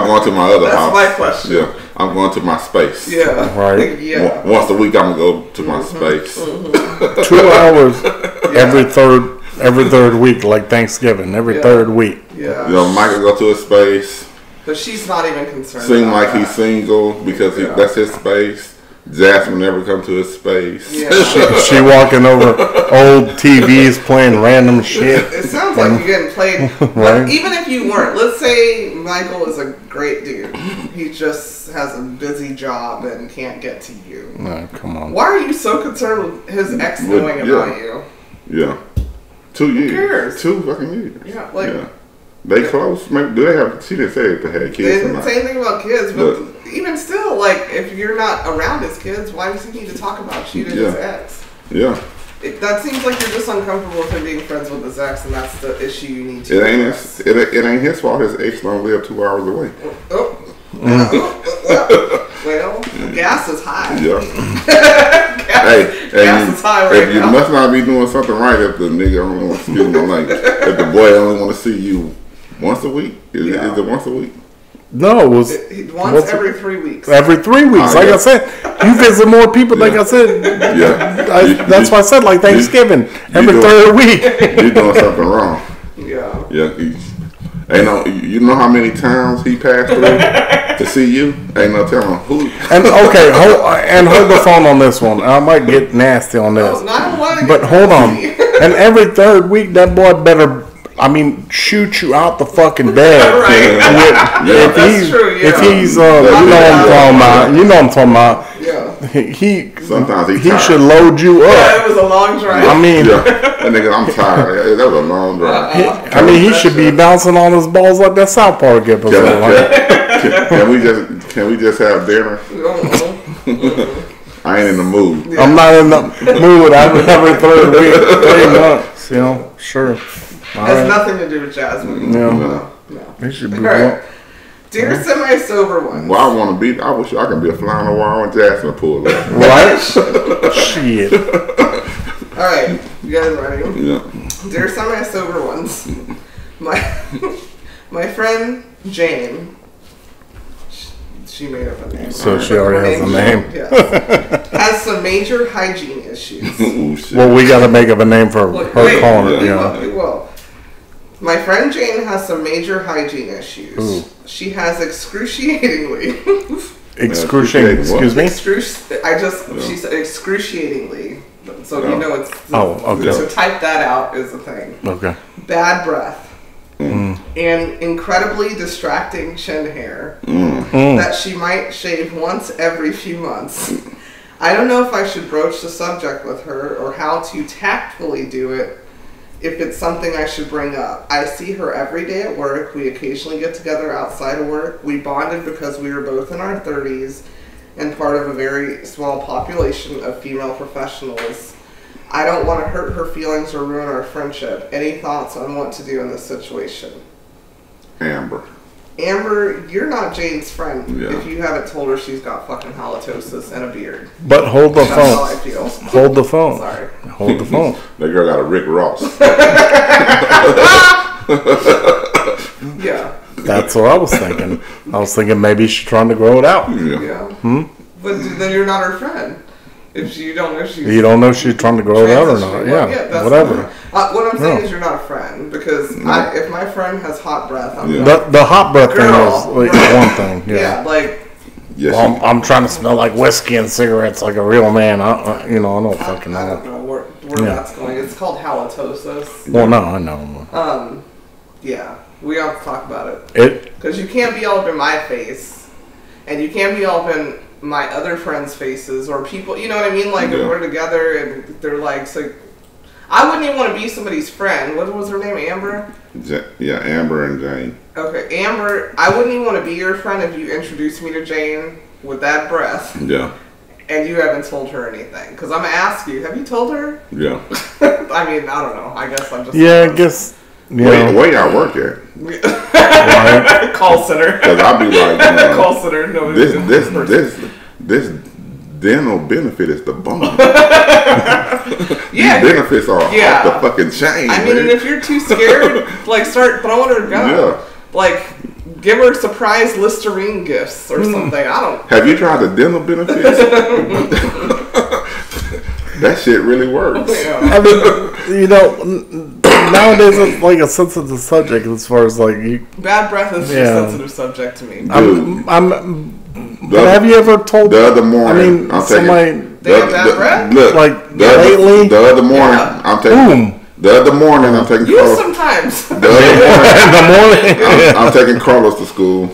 going to my other house.
That's my question.
Yeah. I'm going to my space.
Yeah.
Right.
Yeah.
Once a week, I'm going to go to my space.
2 hours every third week, like Thanksgiving. Every third week.
Yeah.
You know, Michael go to his space.
But she's not even concerned.
Seem like he's single because that's his space. Jasmine never come to his space.
Yeah.
she walking over old TVs playing random shit.
It sounds like you're getting played. Right? Even if you weren't, let's say Michael is a great dude. He just has a busy job and can't get to you.
No, come on.
Why are you so concerned with his ex knowing about you?
Yeah. 2 years.
Who cares?
2 fucking years.
Yeah,
They close? Maybe, do they have? She didn't say if they had kids.
They didn't say anything about kids, but even still, like, if you're not around his kids, why does he need to talk about you to his ex?
Yeah.
That seems like you're just uncomfortable with him being friends with his ex, and that's the issue you need to
address. It ain't his fault. His ex don't live 2 hours away.
Well, gas is high.
Yeah.
gas is high right
now. You must not be doing something right if the nigga only want to excuse my language. If the boy only want to see you once a week. Is it once a week?
No, it was
once every 3 weeks.
Every 3 weeks, like I said, you visit more people. Like I said, that's why I said like Thanksgiving every third week.
You're doing something wrong.
Yeah.
You know how many times he passed through to see you? Ain't no telling who.
And hold the phone on this one. I might get nasty on this. But hold on. And every third week, that boy better. Shoot you out the fucking bed.
Right.
That's true. Yeah. If he's, you know what I'm talking about. Yeah.
Sometimes
he should load you up.
Yeah, it was a long drive.
That nigga, I'm tired. That was a long drive.
He should be bouncing on his balls like that South Park episode.
Can we just have dinner? I ain't in the mood.
Yeah. I'm not in the mood. Every third week, 3 months. You know, sure.
Has nothing to do with Jasmine.
No. It should be
Dear semi-sober ones.
Well, I wish I could be a fly on the wall when Jasmine pulled up.
Right? Shit.
Alright, you guys ready?
Yeah.
Dear semi-sober ones. My friend Jane, she made up a name.
So she already has a name.
Yes. Has some major hygiene issues.
Ooh, shit.
Well, we got to make up a name for her calling it.
We will. My friend Jane has some major hygiene issues.
Ooh.
She has excruciatingly.
Excuse me?
She said excruciatingly. So you know it's.
Okay.
So type that out is a thing.
Okay.
Bad breath. And incredibly distracting chin hair that she might shave once every few months. I don't know if I should broach the subject with her or how to tactfully do it if it's something I should bring up. I see her every day at work. We occasionally get together outside of work. We bonded because we were both in our 30s and part of a very small population of female professionals. I don't want to hurt her feelings or ruin our friendship. Any thoughts on what to do in this situation?
Amber,
you're not Jane's friend
Yeah.
if you haven't told her she's got fucking halitosis and a beard.
But hold the
That's how I
phone.
feel.
Hold the phone.
Sorry.
Hold the phone.
that girl got a Rick Ross.
Yeah.
That's what I was thinking. I was thinking maybe she's trying to grow it out.
Yeah. But then you're not her friend. If you don't know if she's...
You don't know if she's trying to grow it out or not.
Well,
Yeah,
that's
whatever.
What I'm saying is you're not a friend. Because if my friend has hot breath, I'm
The hot breath
Girl,
thing is
right.
one thing.
yeah, like...
Yes,
Well, I'm trying to smell like whiskey and cigarettes like a real man. I don't fucking
I don't
know.
know where that's going. It's called halitosis.
Well, no, I know.
Yeah. We have to talk about it. Because you can't be all up in my face. And you can't be all up in my other friends' faces or people, you know what I mean? Like, if we're together and they're like, so I wouldn't even want to be somebody's friend. What was her name? Amber?
Yeah, Amber and Jane.
Okay, Amber, I wouldn't even want to be your friend if you introduced me to Jane with that breath.
Yeah.
And you haven't told her anything. Because I'm going to ask you, have you told her?
Yeah.
I mean, I don't know. I guess I'm just...
Yeah, I guess.
Where y'all work at?
Right.
Call center.
Because I'll be like,
Call center. No,
this dental benefit is the bomb.
Yeah.
These benefits are off the fucking chain.
I mean, and if you're too scared, like, start throwing her gun.
Yeah.
Like, give her surprise Listerine gifts or something. I don't...
Have you tried the dental benefits? That shit really works.
Yeah.
I mean, nowadays it's like a sensitive subject as far as like you.
Bad breath is a sensitive subject to me.
But have you ever told
the other morning?
I mean, somebody.
They have bad breath?
Look,
like lately.
The other morning, I'm taking. The other morning, I'm taking.
You sometimes.
The other morning,
in the morning.
I'm taking Carlos to school,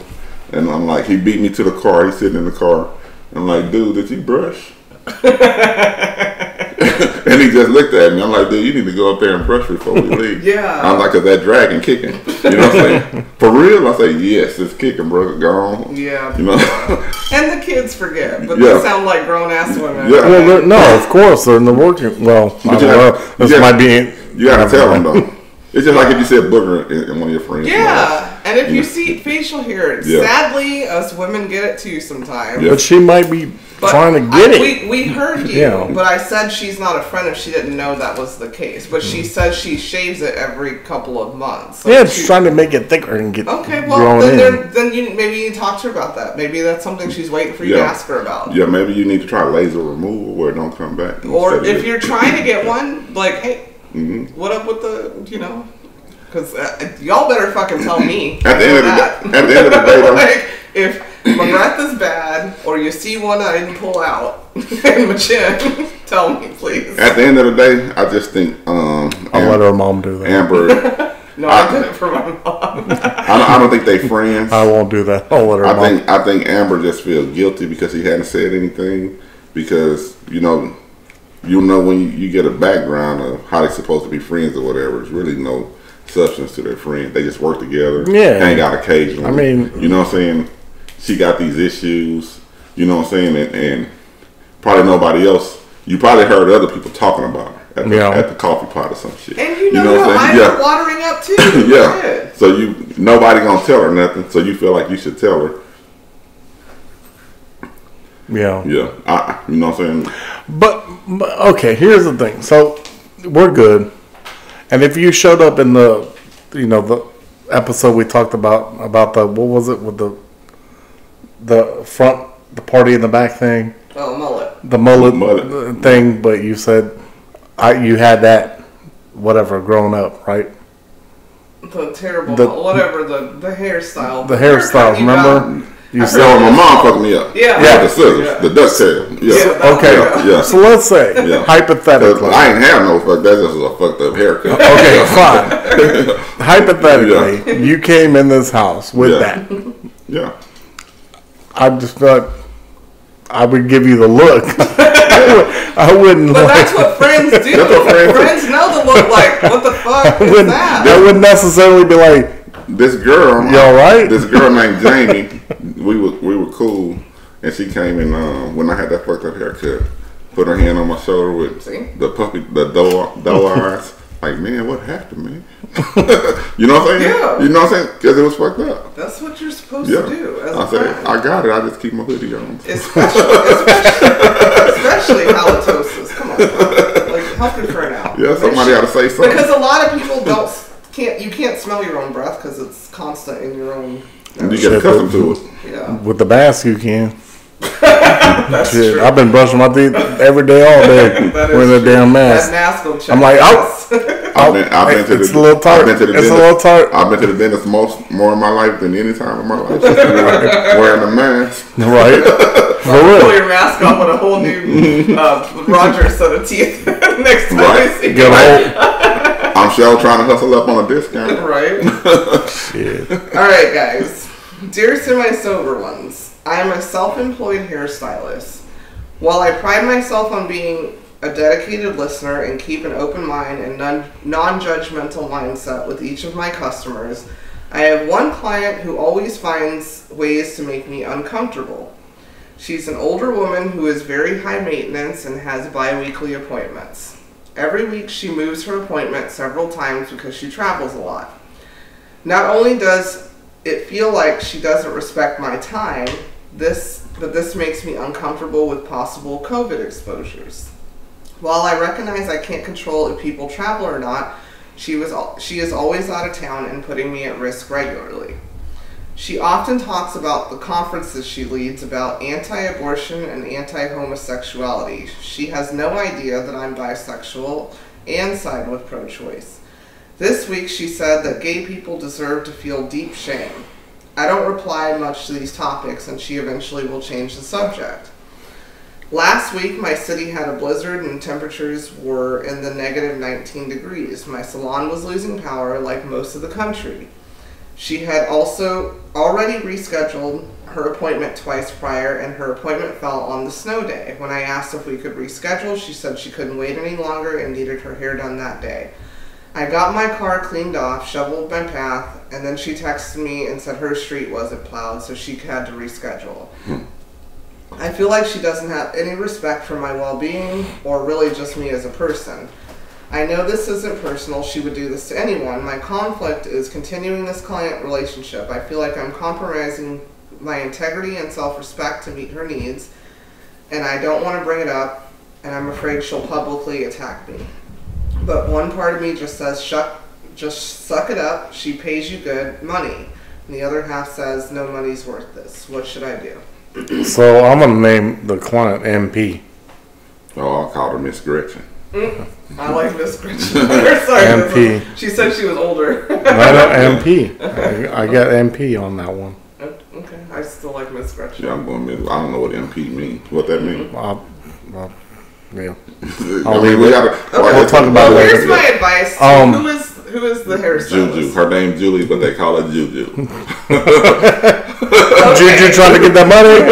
and I'm like, he beat me to the car. He's sitting in the car. I'm like, dude, did you brush? And he just looked at me. I'm like, dude, you need to go up there and brush before we leave.
Yeah.
I'm like, 'cause that dragon kicking. You know what I'm saying? For real? I say, yes, it's kicking, bro. It's gone.
Yeah.
You know?
And the kids forget, but
Yeah.
they sound like grown-ass women.
Yeah.
Well, no, of course they're in the working. Well, I don't know. This might be.
You gotta tell them, though. It's just like if you said booger in one of your friends.
Yeah. And if you see facial hair, sadly, us women get it too sometimes.
But she might be trying to get it.
We heard you,
Yeah.
but I said she's not a friend if she didn't know that was the case. But she says she shaves it every couple of months. So
Yeah, she's trying to make it thicker and get
okay, well,
grown
then you maybe you need to talk to her about that. Maybe that's something she's waiting for you to ask her about.
Yeah, maybe you need to try laser removal where it don't come back.
Or if you're trying to get one, like, hey, what up with the, because y'all better fucking tell me.
At the end of the day, though,
like, if my breath is bad, or you see one that I didn't pull out in my chin, tell me, please.
At the end of the day, I just think
I'll let her mom do that.
Amber.
No, I did it for my mom.
I don't think they friends.
I won't do that. I'll let her mom.
I think Amber just feels guilty because he hadn't said anything. Because when you get a background of how they're supposed to be friends or whatever, there's really no substance to their friend. They just work together.
Yeah.
Hang out occasionally.
I mean,
you know what I'm saying? She got these issues. You know what I'm saying? And probably nobody else. You probably heard other people talking about her at the coffee pot or some shit.
And you know what I'm saying? Watering up too.
Yeah.
Shit.
So nobody gonna tell her nothing. So you feel like you should tell her.
Yeah.
Yeah. You know what I'm saying?
But okay, here's the thing. So we're good. And if you showed up in the episode we talked about the, what was it with the front, the party in the back thing?
Oh, mullet.
The mullet thing, but you said you had that, whatever, growing up, right?
The terrible, whatever, the hairstyle.
The hairstyle, remember? You said
my mom fucked me up.
Yeah.
The scissors, the ducktail. Yeah.
Okay.
Yeah.
So let's say, hypothetically.
I ain't have no fuck. That just was a fucked up haircut.
Okay, fine. Hypothetically, you came in this house with that.
Yeah.
I just feel like I would give you the look. I wouldn't.
But that's what friends do. Friends know the look. Like, what the fuck is that?
I wouldn't necessarily be like,
this girl.
You all right?
This girl named Jamie. We were cool, and she came in when I had that fucked up haircut. Put her hand on my shoulder with the doe eyes. Like, man, what happened, man? You know what I'm saying?
Yeah.
You know what I'm saying? Because it was fucked up.
That's what you're supposed to do. As
I said, I got it. I just keep my hoodie on.
Especially halitosis. Come on, like help your friend out.
Yeah, somebody ought to say something.
Because a lot of people can't smell your own breath because it's constant in your own.
You get accustomed to it.
Yeah.
with the mask you can.
That's
Shit,
true.
I've been brushing my teeth every day, all day with a damn mask.
That mask will check.
I'm like,
I've been to
it's a little tart.
I've been to the
It's
dentist.
a little tart.
I've been to the dentist more in my life than any time in my life. Just wearing a mask.
Right? For
Pull
real.
your mask off with a whole new Roger set of teeth next time
Right.
you see
Get
me.
I'm sure trying to hustle up on a discount.
Right.
Shit.
All right, guys. Dear semi-sober ones, I am a self-employed hairstylist. While I pride myself on being a dedicated listener and keep an open mind and non-judgmental mindset with each of my customers, I have one client who always finds ways to make me uncomfortable. She's an older woman who is very high maintenance and has bi-weekly appointments. Every week she moves her appointment several times because she travels a lot. Not only does it feel like she doesn't respect my time, but this makes me uncomfortable with possible COVID exposures. While I recognize I can't control if people travel or not, she is always out of town and putting me at risk regularly. She often talks about the conferences she leads about anti-abortion and anti-homosexuality. She has no idea that I'm bisexual and side with pro-choice. This week she said that gay people deserve to feel deep shame. I don't reply much to these topics and she eventually will change the subject. Last week my city had a blizzard and temperatures were in the negative 19 degrees. My salon was losing power like most of the country. She had also already rescheduled her appointment twice prior and her appointment fell on the snow day. When I asked if we could reschedule, she said she couldn't wait any longer and needed her hair done that day. I got my car cleaned off, shoveled my path, and then she texted me and said her street wasn't plowed, so she had to reschedule. I feel like she doesn't have any respect for my well-being or really just me as a person. I know this isn't personal. She would do this to anyone. My conflict is continuing this client relationship. I feel like I'm compromising my integrity and self-respect to meet her needs, and I don't want to bring it up, and I'm afraid she'll publicly attack me. But one part of me just says, just suck it up. She pays you good money. And the other half says, no money's worth this. What should I do?
So I'm going to name the client MP.
Oh, I'll call her Miss Gretchen.
I like Miss Gretchen. Sorry,
MP.
She said she was older.
No, MP. I got MP on that one.
Okay, I still like Miss Gretchen.
Yeah, I'm going Miss. I don't know what MP means. What that means?
Well, yeah.
I'll leave it.
We'll talk about it later.
Here's my advice. Who is the hairstylist?
Juju. Her name's Julie, but they call her Juju.
Juju trying to get that money?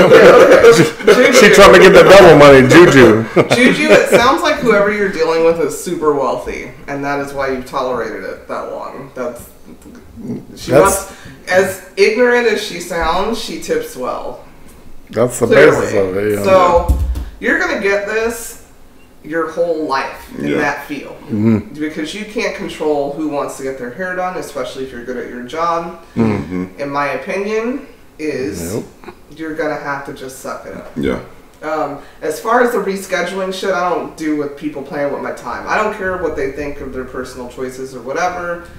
Okay.
She trying to get the double money, Juju.
Juju, it sounds like whoever you're dealing with is super wealthy, and that is why you've tolerated it that long. As ignorant as she sounds, she tips well.
That's the
Clearly.
basis of it. Yeah.
So you're gonna get this your whole life in that field because you can't control who wants to get their hair done, especially if you're good at your job. In my opinion, you're gonna have to just suck it up.
Yeah.
As far as the rescheduling shit, I don't do with people playing with my time. I don't care what they think of their personal choices or whatever.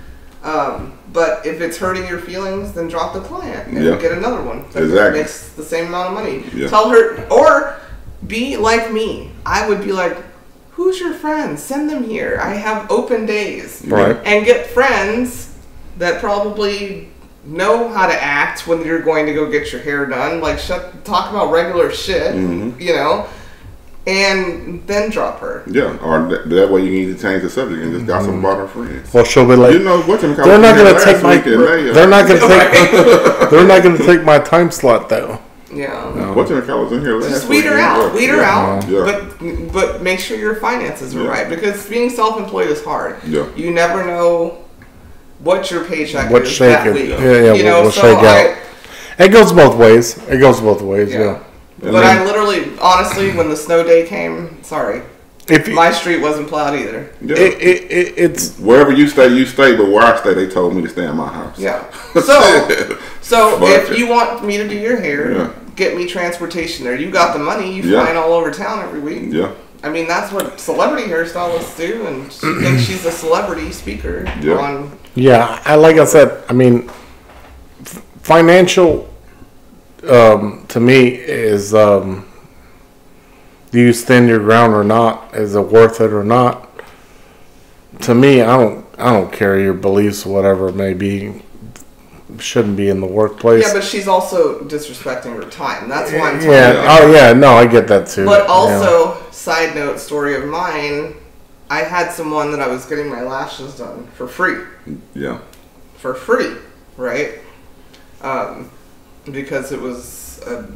But if it's hurting your feelings, then drop the client and get another one that makes the same amount of money.
Yeah.
Tell her, or be like me. I would be like, who's your friend? Send them here. I have open days.
Right.
And get friends that probably know how to act when you're going to go get your hair done. Like, talk about regular shit, you know, and then drop her.
Yeah, or that way you need to change the subject and just gossip about her friends.
Well, she'll be like,
you know what?
they're not going to take my. They're not going to take. They're not going to take my time slot though.
Yeah.
No.
Whatchamacallit was in here last
Just weed her out. Weed her out.
Yeah.
But make sure your finances are right, because being self-employed is hard.
Yeah.
You never know what your paycheck
What
is
shake
that
it.
week.
Yeah,
You know,
we'll
so
shake out. It goes both ways. Yeah.
But I literally, honestly, when the snow day came, sorry, my street wasn't plowed either.
Yeah.
It's
wherever you stay. But where I stay, they told me to stay in my house.
Yeah. So if you want me to do your hair, get me transportation there. You got the money. You flying all over town every week.
Yeah.
I mean, that's what celebrity hairstylists do, and she thinks she's a celebrity speaker.
Like I said, I mean, financial to me is do you stand your ground or not? Is it worth it or not? To me, I don't care your beliefs, whatever it may be. Shouldn't be in the workplace.
Yeah, but she's also disrespecting her time. That's why I'm talking
no, I get that too.
But also, side note, story of mine, I had someone that I was getting my lashes done for free.
Yeah.
For free, right? Because it was a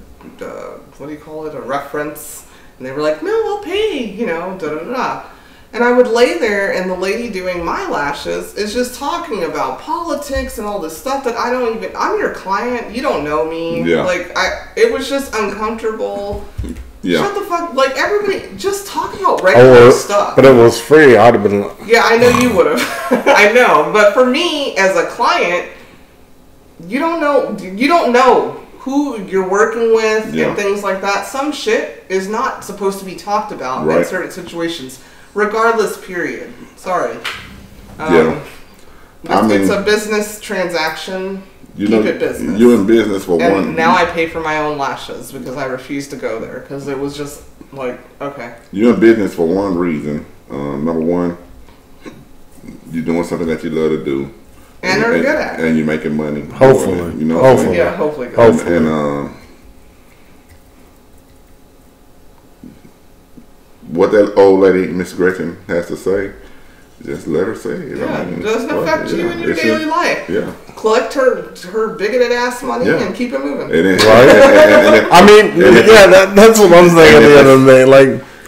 reference, and they were like, no, I'll pay, da-da-da-da. And I would lay there, and the lady doing my lashes is just talking about politics and all this stuff that I'm your client, you don't know me.
Yeah.
It was just uncomfortable.
Yeah.
Shut the fuck, everybody, just talk about regular stuff.
But it was free, I'd have been...
Yeah, I know you would have. I know. But for me, as a client, you don't know who you're working with and things like that. Some shit is not supposed to be talked about in certain situations. Regardless, period. Sorry. It's a business transaction. Keep it business.
You're in business for one.
And now I pay for my own lashes because I refuse to go there because it was just okay.
You're in business for one reason. Number one, you're doing something that you love to do.
And are good at it.
And you're making money.
Hopefully.
Hopefully.
Yeah, hopefully.
And what that old lady, Miss Gretchen, has to say, just let her say it.
Yeah, it doesn't affect you in your daily life.
Yeah.
Collect her bigoted ass money and keep it moving.
That's
what I'm saying at the end of the day.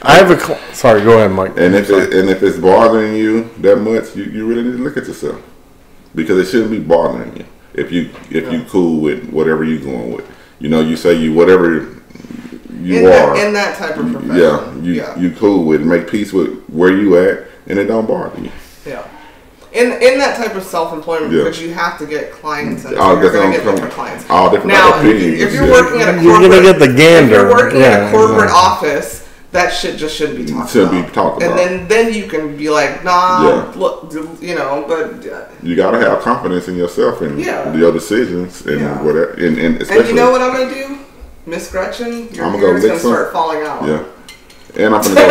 I have a... Sorry, go ahead, Mike.
And if it's bothering you that much, you really need to look at yourself. Because it shouldn't be bothering you. If you cool with whatever you're going with. You say you whatever... in
that type of profession.
You cool with it. Make peace with where you at, and it don't bother you.
Yeah. In that type of self-employment, because you have to get clients, and you're going to get different clients.
All different
now,
opinions.
If you're working at a corporate,
you're going to get the gander.
If you're working at a corporate office, that shit just shouldn't be talked about. And then you can be like, nah, look, but
you gotta have confidence in yourself and your decisions and whatever. And especially,
and you know what I'm gonna do? Miss Gretchen, your hair's gonna start falling out.
Yeah. And I'm finna go.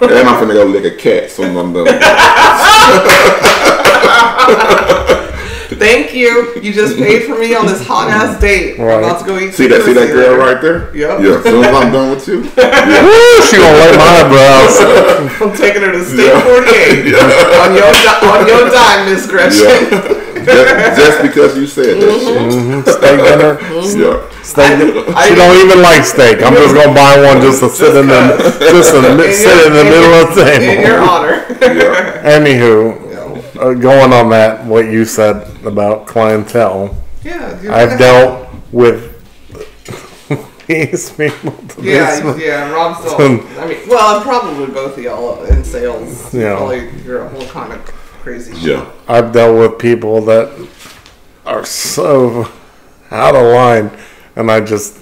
I'm finna go lick a cat. So I'm done.
Thank you. You just paid for me on this hot ass date. Right. I'm about to go eat.
See that girl right there?
Yep.
Yeah. As soon as I'm done with you,
she gonna light my eyebrows.
I'm taking her to State 48 on your dime, Miss Gretchen.
Just because you said that shit.
Steak dinner. Steak dinner. She don't even like steak. I'm just gonna buy one just to sit in the middle of the table.
In your honor.
Anywho. Going on that, what you said about clientele.
Yeah,
I've dealt with these people.
Rob's dealt. Probably both of y'all in sales.
Yeah,
probably you're a whole kind of crazy shit.
Yeah,
I've dealt with people that are so out of line, and I just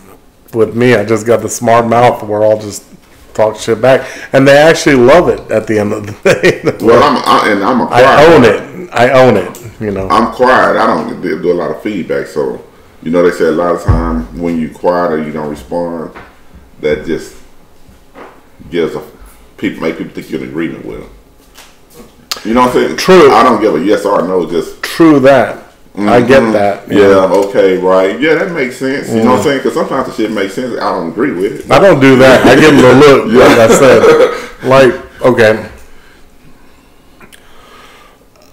got the smart mouth where I'll just talk shit back, and they actually love it at the end of the day.
Well, I'm a quiet.
I own it.
I'm quiet. I don't do a lot of feedback, so they say a lot of time when you quiet or you don't respond, that just gives make people think you're in agreement with them. You know what I'm saying?
True.
I don't give a yes or no. Just
true that. Mm-hmm. I get that.
Yeah, okay, right. Yeah, that makes sense. You know what I'm saying? Because sometimes the shit makes sense. I don't agree with it.
I don't do that. I give them a look, like I said. Okay.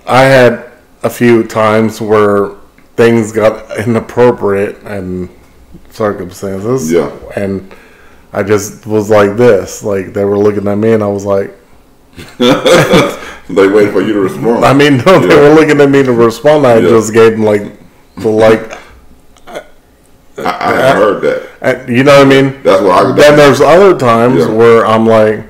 I had a few times where things got inappropriate and circumstances.
Yeah.
And I just was like this. Like, they were looking at me, and I was like...
They waited for you to respond.
I mean, no, they were looking at me to respond. I just gave them, like...
I heard that.
You know what I mean?
That's what I...
Then there's other times where I'm, like,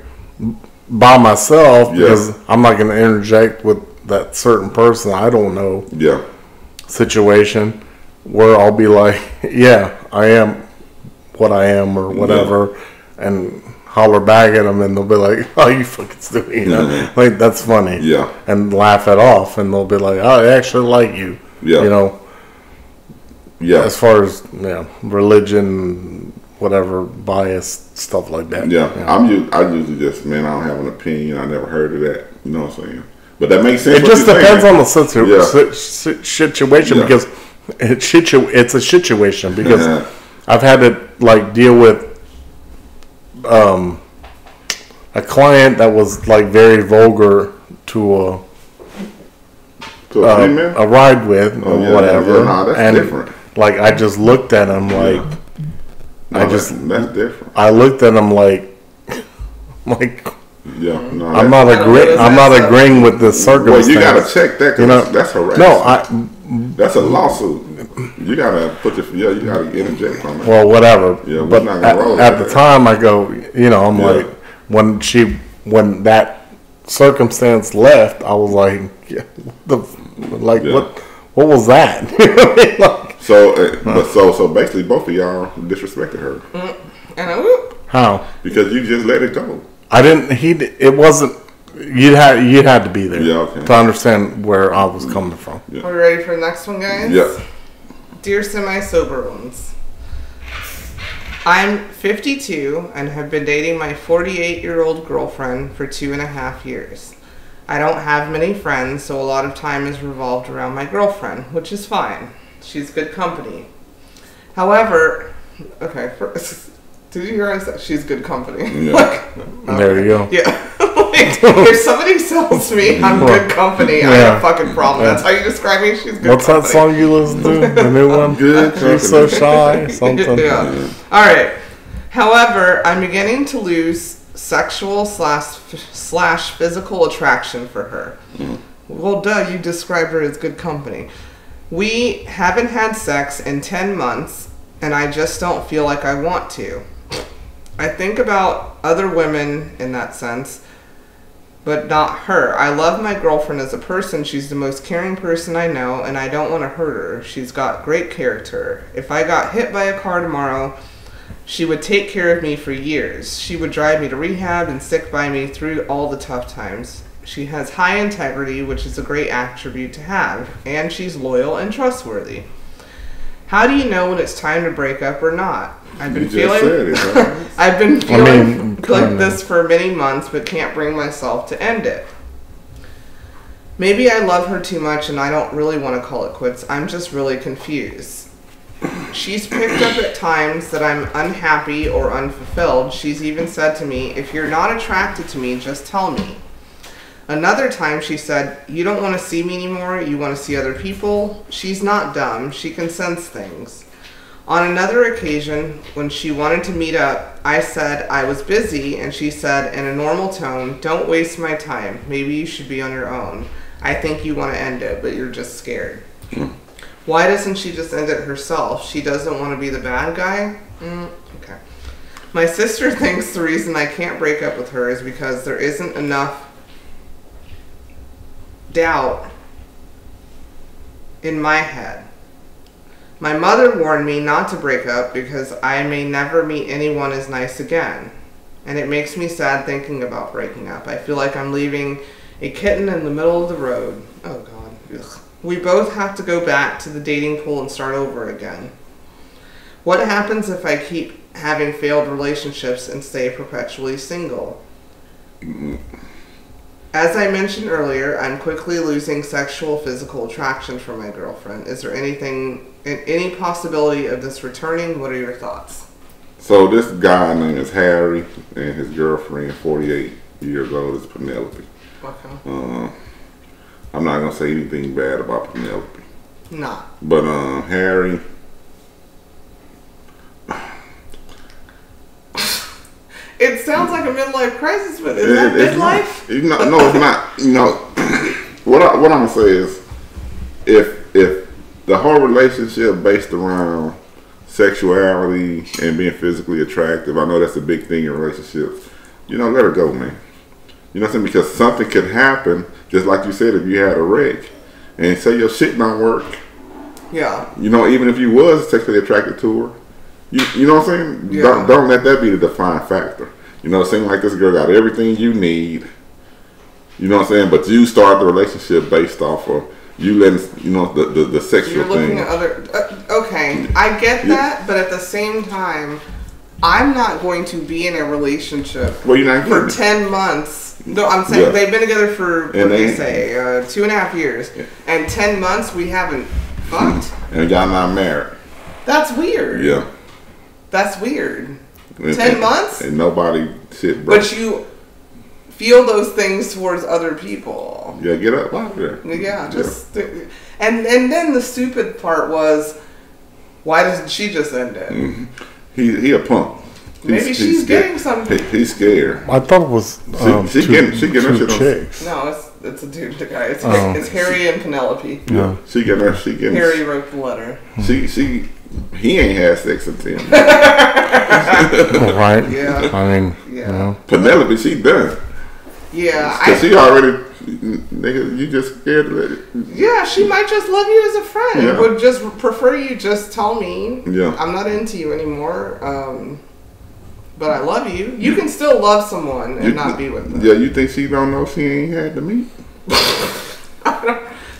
by myself, because I'm not going to interject with that certain person I don't know situation, where I'll be like, yeah, I am what I am or whatever, and holler back at them, and they'll be like, oh, you fucking stupid, you know? Like, that's funny.
Yeah.
And laugh it off, and they'll be like, oh, I actually like you.
Yeah.
You know?
Yeah.
As far as, religion, whatever, bias, stuff like that.
Yeah. I usually just, I don't have an opinion. I never heard of that. You know what I'm saying? But that makes sense.
It just depends on the situation, because it's a situation, because I've had to, like, deal with a client that was, like, very vulgar to a ride with or whatever.
That's different.
Like, I just looked at him like
that's different.
I looked at him like I'm not agreeing with this circumstance.
Well, you gotta check that, because that's harassment.
No,
that's a lawsuit. You gotta you gotta interject on that.
Well, whatever.
Yeah,
but at the time, I go, I'm like, when that circumstance left, I was like, what was that?
So basically, both of y'all disrespected her.
How?
Because you just let it go.
I didn't. It wasn't. You'd had to be there
to
understand where I was coming from.
Yeah. Are we ready for the next one, guys?
Yeah.
Dear semi-sober ones, I'm 52 and have been dating my 48-year-old girlfriend for 2.5 years. I don't have many friends, so a lot of time is revolved around my girlfriend, which is fine. She's good company. However, did you realize that she's good company?
Yeah.
There you go.
Yeah. If somebody sells me I'm good company, I have a fucking problem. That's how you describe me? She's good
What's
company.
That song you listen to? The new one?
Good company.
You're so shy. Something.
Yeah. Alright. However, I'm beginning to lose sexual slash physical attraction for her. Well, duh, you described her as good company. We haven't had sex in 10 months, and I just don't feel like I want to. I think about other women in that sense, but not her. I love my girlfriend as a person. She's the most caring person I know, and I don't want to hurt her. She's got great character. If I got hit by a car tomorrow, she would take care of me for years. She would drive me to rehab and stick by me through all the tough times. She has high integrity, which is a great attribute to have, and she's loyal and trustworthy. How do you know when it's time to break up or not? I've been feeling like this for many months, but can't bring myself to end it. Maybe I love her too much and I don't really want to call it quits. I'm just really confused. She's picked up at times that I'm unhappy or unfulfilled. She's even said to me, if you're not attracted to me, just tell me. Another time she said, you don't want to see me anymore, you want to see other people. She's not dumb, she can sense things. On another occasion, when she wanted to meet up, I said I was busy, and she said in a normal tone, don't waste my time, maybe you should be on your own. I think you want to end it, but you're just scared. Why doesn't she just end it herself? She doesn't want to be the bad guy? Okay. My sister thinks the reason I can't break up with her is because there isn't enough doubt in my head. My mother warned me not to break up because I may never meet anyone as nice again. And it makes me sad thinking about breaking up. I feel like I'm leaving a kitten in the middle of the road. Oh God. Ugh. We both have to go back to the dating pool and start over again. What happens if I keep having failed relationships and stay perpetually single? As I mentioned earlier, I'm quickly losing sexual physical attraction for my girlfriend. Is there any possibility of this returning? What are your thoughts?
So this guy named is Harry, and his girlfriend, 48 years old, is Penelope.
Okay.
I'm not gonna say anything bad about Penelope.
Nah.
But Harry,
sounds like a midlife crisis, but is that midlife?
No, it's not. You know, what I'm gonna say is, if the whole relationship based around sexuality and being physically attractive, I know that's a big thing in relationships. You know, let her go, man. You know what I'm saying? Because something could happen, just like you said, if you had a wreck and say your shit don't work.
Yeah.
You know, even if you was sexually attracted to her, you know what I'm saying?
Yeah.
Don't let that be the defining factor. You know what I'm saying? Like, this girl got everything you need. You know what I'm saying? But you start the relationship based off of you letting, you know, the sexual
You're looking
thing.
at other. Okay, I get that, but at the same time, I'm not going to be in a relationship
Well, you're not
for 10 months. No, I'm saying they've been together for, what do they say, 2.5 years. Yeah. And 10 months we haven't fucked.
And y'all not married.
That's weird.
Yeah.
That's weird. 10 months?
And nobody shit, bro.
But you feel those things towards other people.
Yeah, get up out there.
Yeah, just... And then the stupid part was, why doesn't she just end it?
Mm-hmm. He a punk.
Maybe she's getting something.
He's scared.
I thought it was
she getting her shit
chicks.
No, it's a dude, the guy. It's Harry and Penelope.
Yeah, she getting.
Harry wrote the letter.
He ain't had sex until.
Right.
Yeah.
I mean,
yeah.
You know.
Penelope, she done.
Yeah.
Cause she already, nigga, you just scared to let it.
Yeah, she might just love you as a friend.
Yeah.
Would just prefer you just tell me.
Yeah.
I'm not into you anymore. But I love you. You can still love someone and not be with them.
Yeah, you think she don't know she ain't had to meet?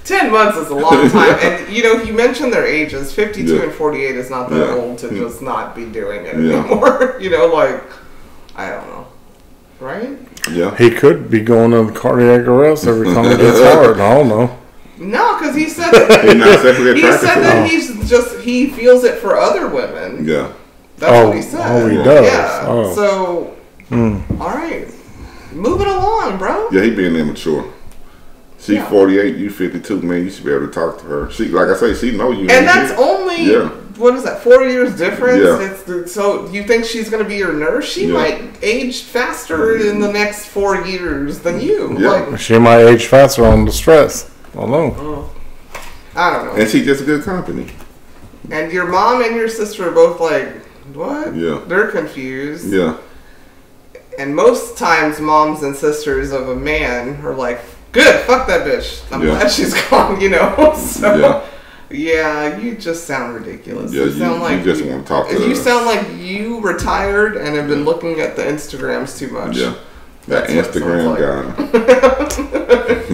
10 months is a long time. And, you know, you mentioned their ages. 52
Yeah.
and 48 is not that
Yeah.
old to just not be doing it
Yeah.
anymore. You know, like, I don't know. Right?
Yeah.
He could be going on cardiac arrest every time it gets hard. I don't know.
No, because he said that,
He's not sexually
he
attracted
said
to
that
her.
he feels it for other women.
Yeah.
That's what he said.
Oh, he does.
Yeah.
Oh.
So, all right. Moving along, bro.
Yeah, he being immature. She 48, you 52, man. You should be able to talk to her. She, like I say, she know you.
And that's only, what is that, 4 years difference?
Yeah.
So you think she's going to be your nurse? She might age faster in the next 4 years than you.
Yeah.
Like,
She might age faster on the stress. I don't know.
I don't know.
And she just good company.
And your mom and your sister are both like, what?
Yeah.
They're confused.
Yeah.
And most times moms and sisters of a man are like, good, fuck that bitch. I'm glad she's gone, you know? So, yeah, you just sound ridiculous.
Yeah,
you sound like
you just want to talk to her.
You sound like you retired and have been looking at the Instagrams too much.
Yeah. That Instagram guy.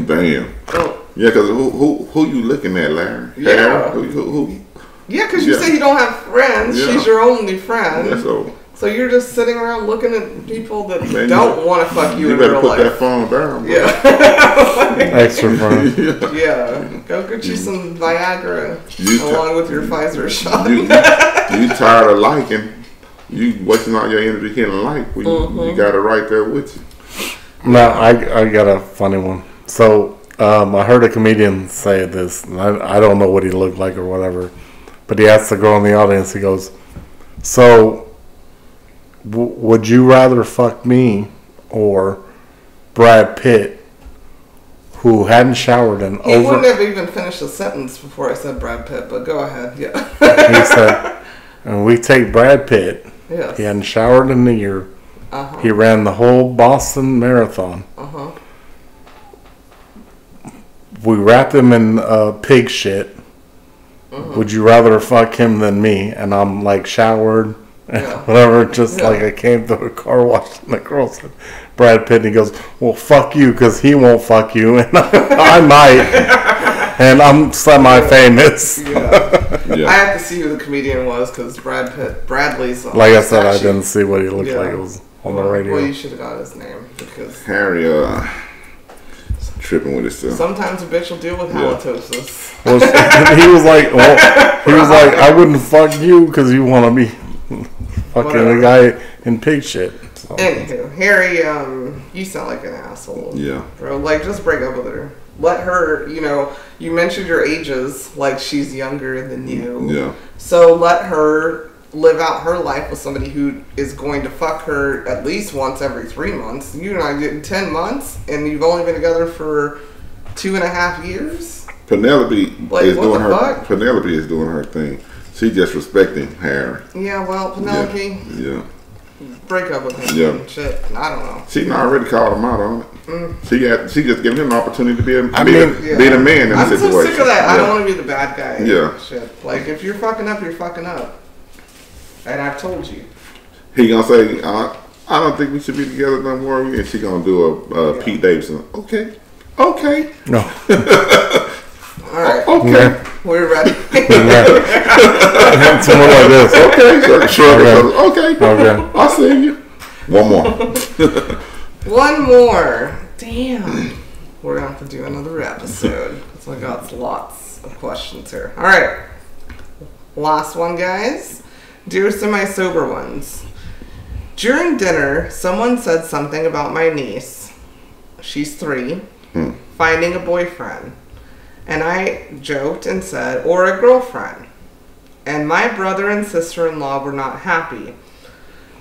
Damn.
Oh.
Yeah, because who you looking at, Larry?
Yeah.
Who?
Yeah, because you say you don't have friends.
Yeah.
She's your only friend.
Yeah,
so you're just sitting around looking at people that don't want to fuck you in
better
real
put
life.
that phone down, bro.
Yeah.
Extra fun.
Yeah. Go get you some Viagra along with your Pfizer shot.
You tired of liking. You wasting all your energy hitting like. Well, you got it right there with you.
Now, I got a funny one. So, I heard a comedian say this, and I don't know what he looked like or whatever, but he asked the girl in the audience, he goes, so, would you rather fuck me or Brad Pitt, who hadn't showered in
He wouldn't have even finished the sentence before I said Brad Pitt, but go ahead, yeah.
He said, and we take Brad Pitt,
yes.
He hadn't showered in a year, He ran the whole Boston Marathon. We wrapped him in pig shit. Would you rather fuck him than me? And I'm like showered and whatever, just like I came to a car wash and the girl said, Brad Pitt, and he goes, well, fuck you, because he won't fuck you, and I might. And I'm semi-famous.
I have to see who the comedian was, because Bradley's on.
Like I said, I didn't see what he looked like. It was on the radio.
Well, you should have got his name, because
Harry, tripping with himself.
Sometimes a bitch will deal with halitosis.
Well, he was like, I wouldn't fuck you because you want to be fucking a guy in pig shit. So.
Anywho, Harry, you sound like an asshole.
Yeah.
Bro, like, just break up with her. Let her, you mentioned your ages, like she's younger than you.
Yeah.
So let her live out her life with somebody who is going to fuck her at least once every 3 months. You and I did 10 months, and you've only been together for 2.5 years.
Penelope
Like,
is
what
doing
the
her.
fuck?
Penelope is doing her thing. She's just respecting Harry.
Yeah, well, Penelope,
Yeah.
break up with him
Yeah.
and shit. I don't know.
She already called him out on it. She just giving him an opportunity to be a man in
I'm
the situation.
so sick of that. I
Yeah.
don't want to be the bad guy.
Yeah.
Shit. Like, if you're fucking up, you're fucking up. And I've told you.
He gonna say, I don't think we should be together no more. And she gonna do a Pete Davidson. Okay.
No.
All right.
Okay.
We're ready.
Somewhere like this.
Okay. Sure. Okay.
Okay.
I'll see you. One more.
One more. Damn. We're going to have to do another episode. So I got lots of questions here. All right. Last one, guys. Dear semi-sober ones. During dinner, someone said something about my niece. She's 3. Finding a boyfriend. And I joked and said, or a girlfriend. And my brother and sister-in-law were not happy.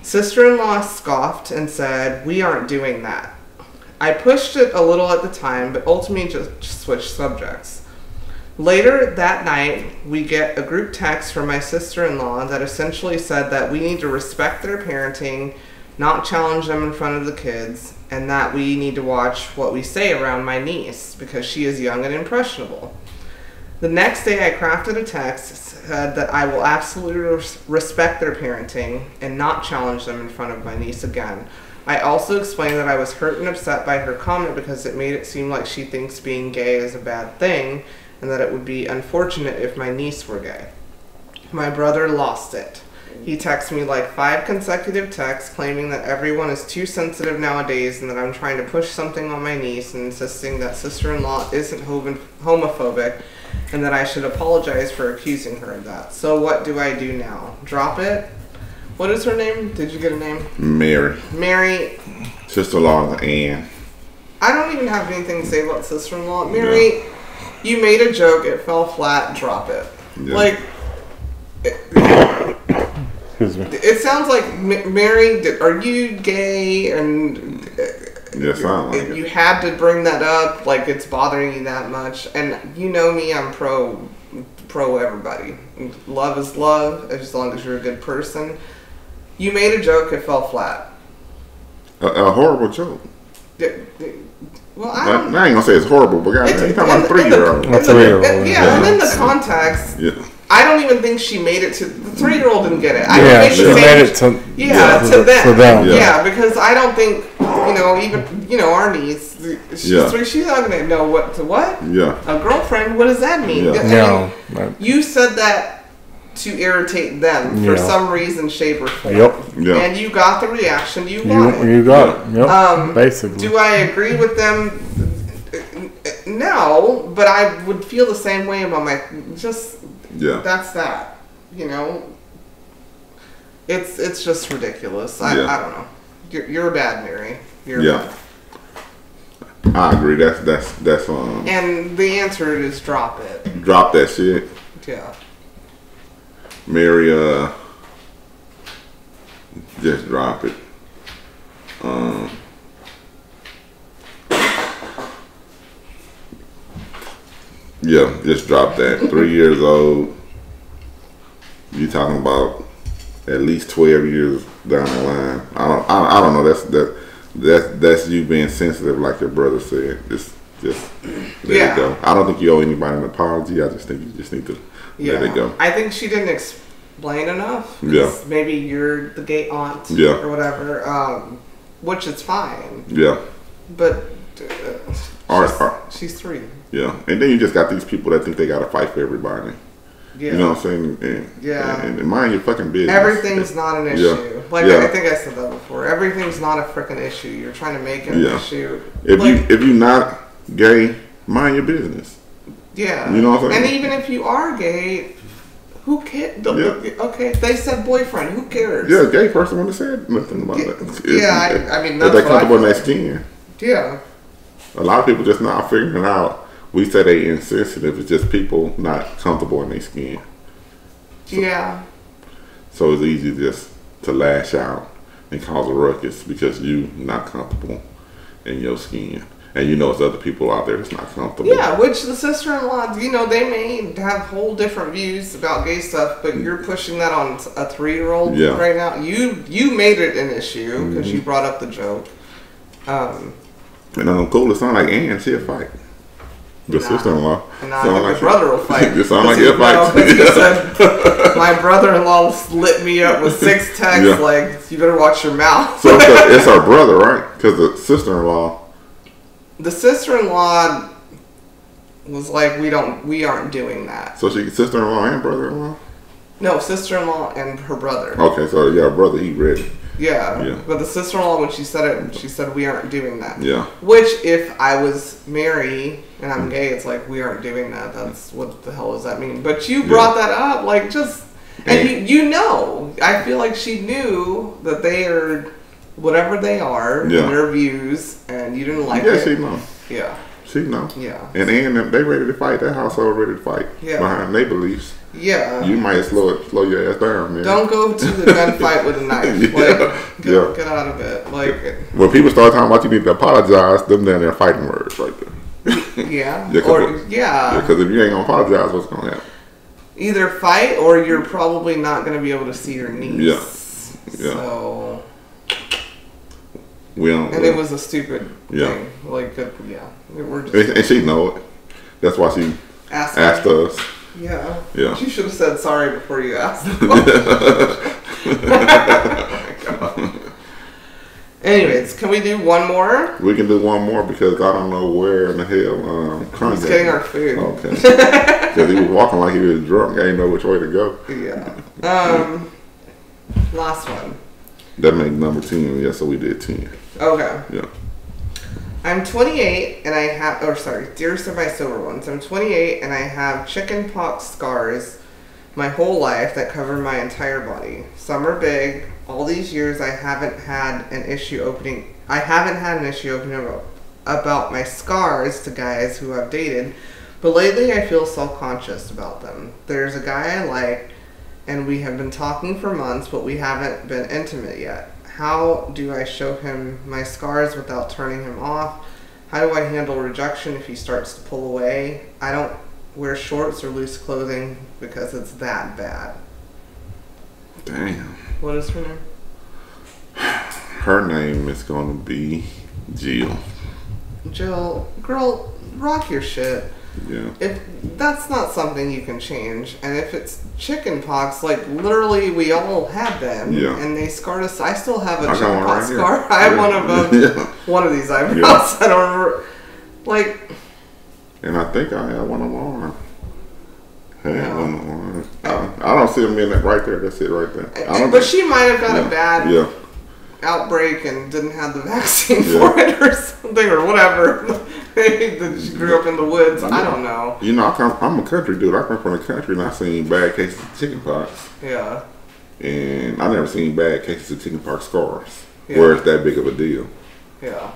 Sister-in-law scoffed and said, we aren't doing that. I pushed it a little at the time, but ultimately just switched subjects. Later that night, we get a group text from my sister-in-law that essentially said that we need to respect their parenting, not challenge them in front of the kids, and that we need to watch what we say around my niece because she is young and impressionable. The next day I crafted a text said that I will absolutely respect their parenting and not challenge them in front of my niece again. I also explained that I was hurt and upset by her comment because it made it seem like she thinks being gay is a bad thing and that it would be unfortunate if my niece were gay. My brother lost it. He texted me like 5 consecutive texts claiming that everyone is too sensitive nowadays and that I'm trying to push something on my niece and insisting that sister-in-law isn't homophobic and that I should apologize for accusing her of that. So what do I do now? Drop it? What is her name? Did you get a name?
Mary.
Mary.
Sister-in-law Ann.
I don't even have anything to say about sister-in-law. Mary, you made a joke. It fell flat. Drop it.
Yeah.
Like...
Excuse me.
It sounds like Mary. Are you gay? And
Yeah, sound like
you
it.
had to bring that up. Like it's bothering you that much. And you know me. I'm pro everybody. Love is love as long as you're a good person. You made a joke. It fell flat.
A horrible joke.
Well,
I ain't gonna say it's horrible, but God, you talking about a 3-year-old.
A 3-year-old.
Yeah, and in the context.
Yeah.
I don't even think she made it to the 3-year-old didn't get it.
She made it to
to them.
Yeah.
Yeah, because I don't think even our niece. She's 3. She's not gonna know what.
Yeah.
A girlfriend. What does that mean?
Yeah.
I mean, you said that to irritate them for some reason, shape, or form.
Yep.
Yeah.
And you got the reaction you wanted.
You got it. Yep. Basically.
Do I agree with them? No, but I would feel the same way about my that's that. It's just ridiculous. I don't know. You're a bad Mary. You're bad.
I agree. That's
And the answer is drop it.
Drop that shit.
Yeah.
Mary, just drop it. Yeah, just drop that. 3 years old. You talking about at least 12 years down the line. I don't know. That's you being sensitive, like your brother said. Just let it go. I don't think you owe anybody an apology. I just think you just need to let it go.
I think she didn't explain enough.
Yeah.
Maybe you're the gay aunt.
Yeah.
Or whatever. Which is fine.
Yeah.
But she's 3.
Yeah. And then you just got these people that think they got to fight for everybody.
Yeah.
You know what I'm saying? And mind your fucking business.
Everything's not an issue.
Yeah.
Like I think I said that before. Everything's not a freaking issue. You're trying to make it an issue.
If you're not gay, mind your business.
Yeah.
You know what I'm saying?
And even if you are gay, who cares? Okay, they said boyfriend. Who cares?
Yeah, a gay person wouldn't have said nothing about that.
I mean,
that's they comfortable in their skin.
Yeah.
A lot of people just not figuring out. We say they insensitive. It's just people not comfortable in their skin. So it's easy just to lash out and cause a ruckus because you not comfortable in your skin. And you know it's other people out there that's not comfortable.
Yeah, which the sister-in-law, you know, they may have whole different views about gay stuff, but you're pushing that on a 3-year-old right now. You made it an issue because you brought up the joke. And
cool, it sound like Ann, she'll fight. The sister-in-law.
Nah, like your brother will fight.
It sound like he'll fight.
Said, my brother-in-law lit me up with 6 texts like, you better watch your mouth.
So it's our brother, right? Because the sister-in-law.
The sister-in-law was like, we aren't doing that.
So she sister-in-law and brother-in-law?
No, sister-in-law and her brother.
Okay, so yeah, brother, he ready.
Yeah. But the sister-in-law, when she said it, she said, we aren't doing that.
Yeah.
Which, if I was married and I'm gay, it's like, we aren't doing that. That's, what the hell does that mean? But you brought that up, like, just, and you know, I feel like she knew that they are whatever they are, their views, and you didn't like it.
Yeah, she know.
Yeah.
She know.
Yeah.
And they ready to fight. That household ready to fight. Yeah. Behind their beliefs.
Yeah.
You might slow your ass down, man.
Don't go to the gunfight with a knife. Get out of it. Like,
when people start talking about you need to apologize, them down there fighting words right there.
Yeah.
Because if you ain't gonna apologize, what's gonna happen?
Either fight or you're probably not gonna be able to see your niece.
Yeah.
So.
And
it was a stupid thing. Like, we're just.
And she know it. That's why she asked us.
Yeah.
Yeah.
She should have said sorry before you asked. Oh my God. Anyways, can we do one more?
We can do one more because I don't know where in the hell Cognac.
He's getting our food.
Okay. Because he was walking like he was drunk. I didn't know which way to go.
Yeah. Last one.
That made number 10. Yeah, so we did 10.
Okay.
Yeah.
I'm 28 and I have, dearest of my silver ones. I'm 28 and I have chicken pox scars my whole life that cover my entire body. Some are big. All these years I haven't had an issue opening about my scars to guys who I've dated, but lately I feel self-conscious about them. There's a guy I like and we have been talking for months, but we haven't been intimate yet. How do I show him my scars without turning him off? How do I handle rejection if he starts to pull away? I don't wear shorts or loose clothing because it's that bad.
Damn.
What is her name?
Her name is going to be Jill.
Jill, girl, rock your shit.
Yeah.
If that's not something you can change, and if it's chicken pox, like literally we all had them, and they scarred us. I still have a chicken pox scar. I have one above one of these eyebrows. I don't remember. Like.
And I think I have one of mine. I don't see them in that right there. That's it right there.
But she might have got a bad outbreak and didn't have the vaccine for it or something or whatever. That she grew up in the woods. I don't know.
You know, I'm a country dude. I come from the country and I've seen bad cases of chickenpox.
Yeah.
And I never seen bad cases of chickenpox scars where it's that big of a deal.
Yeah.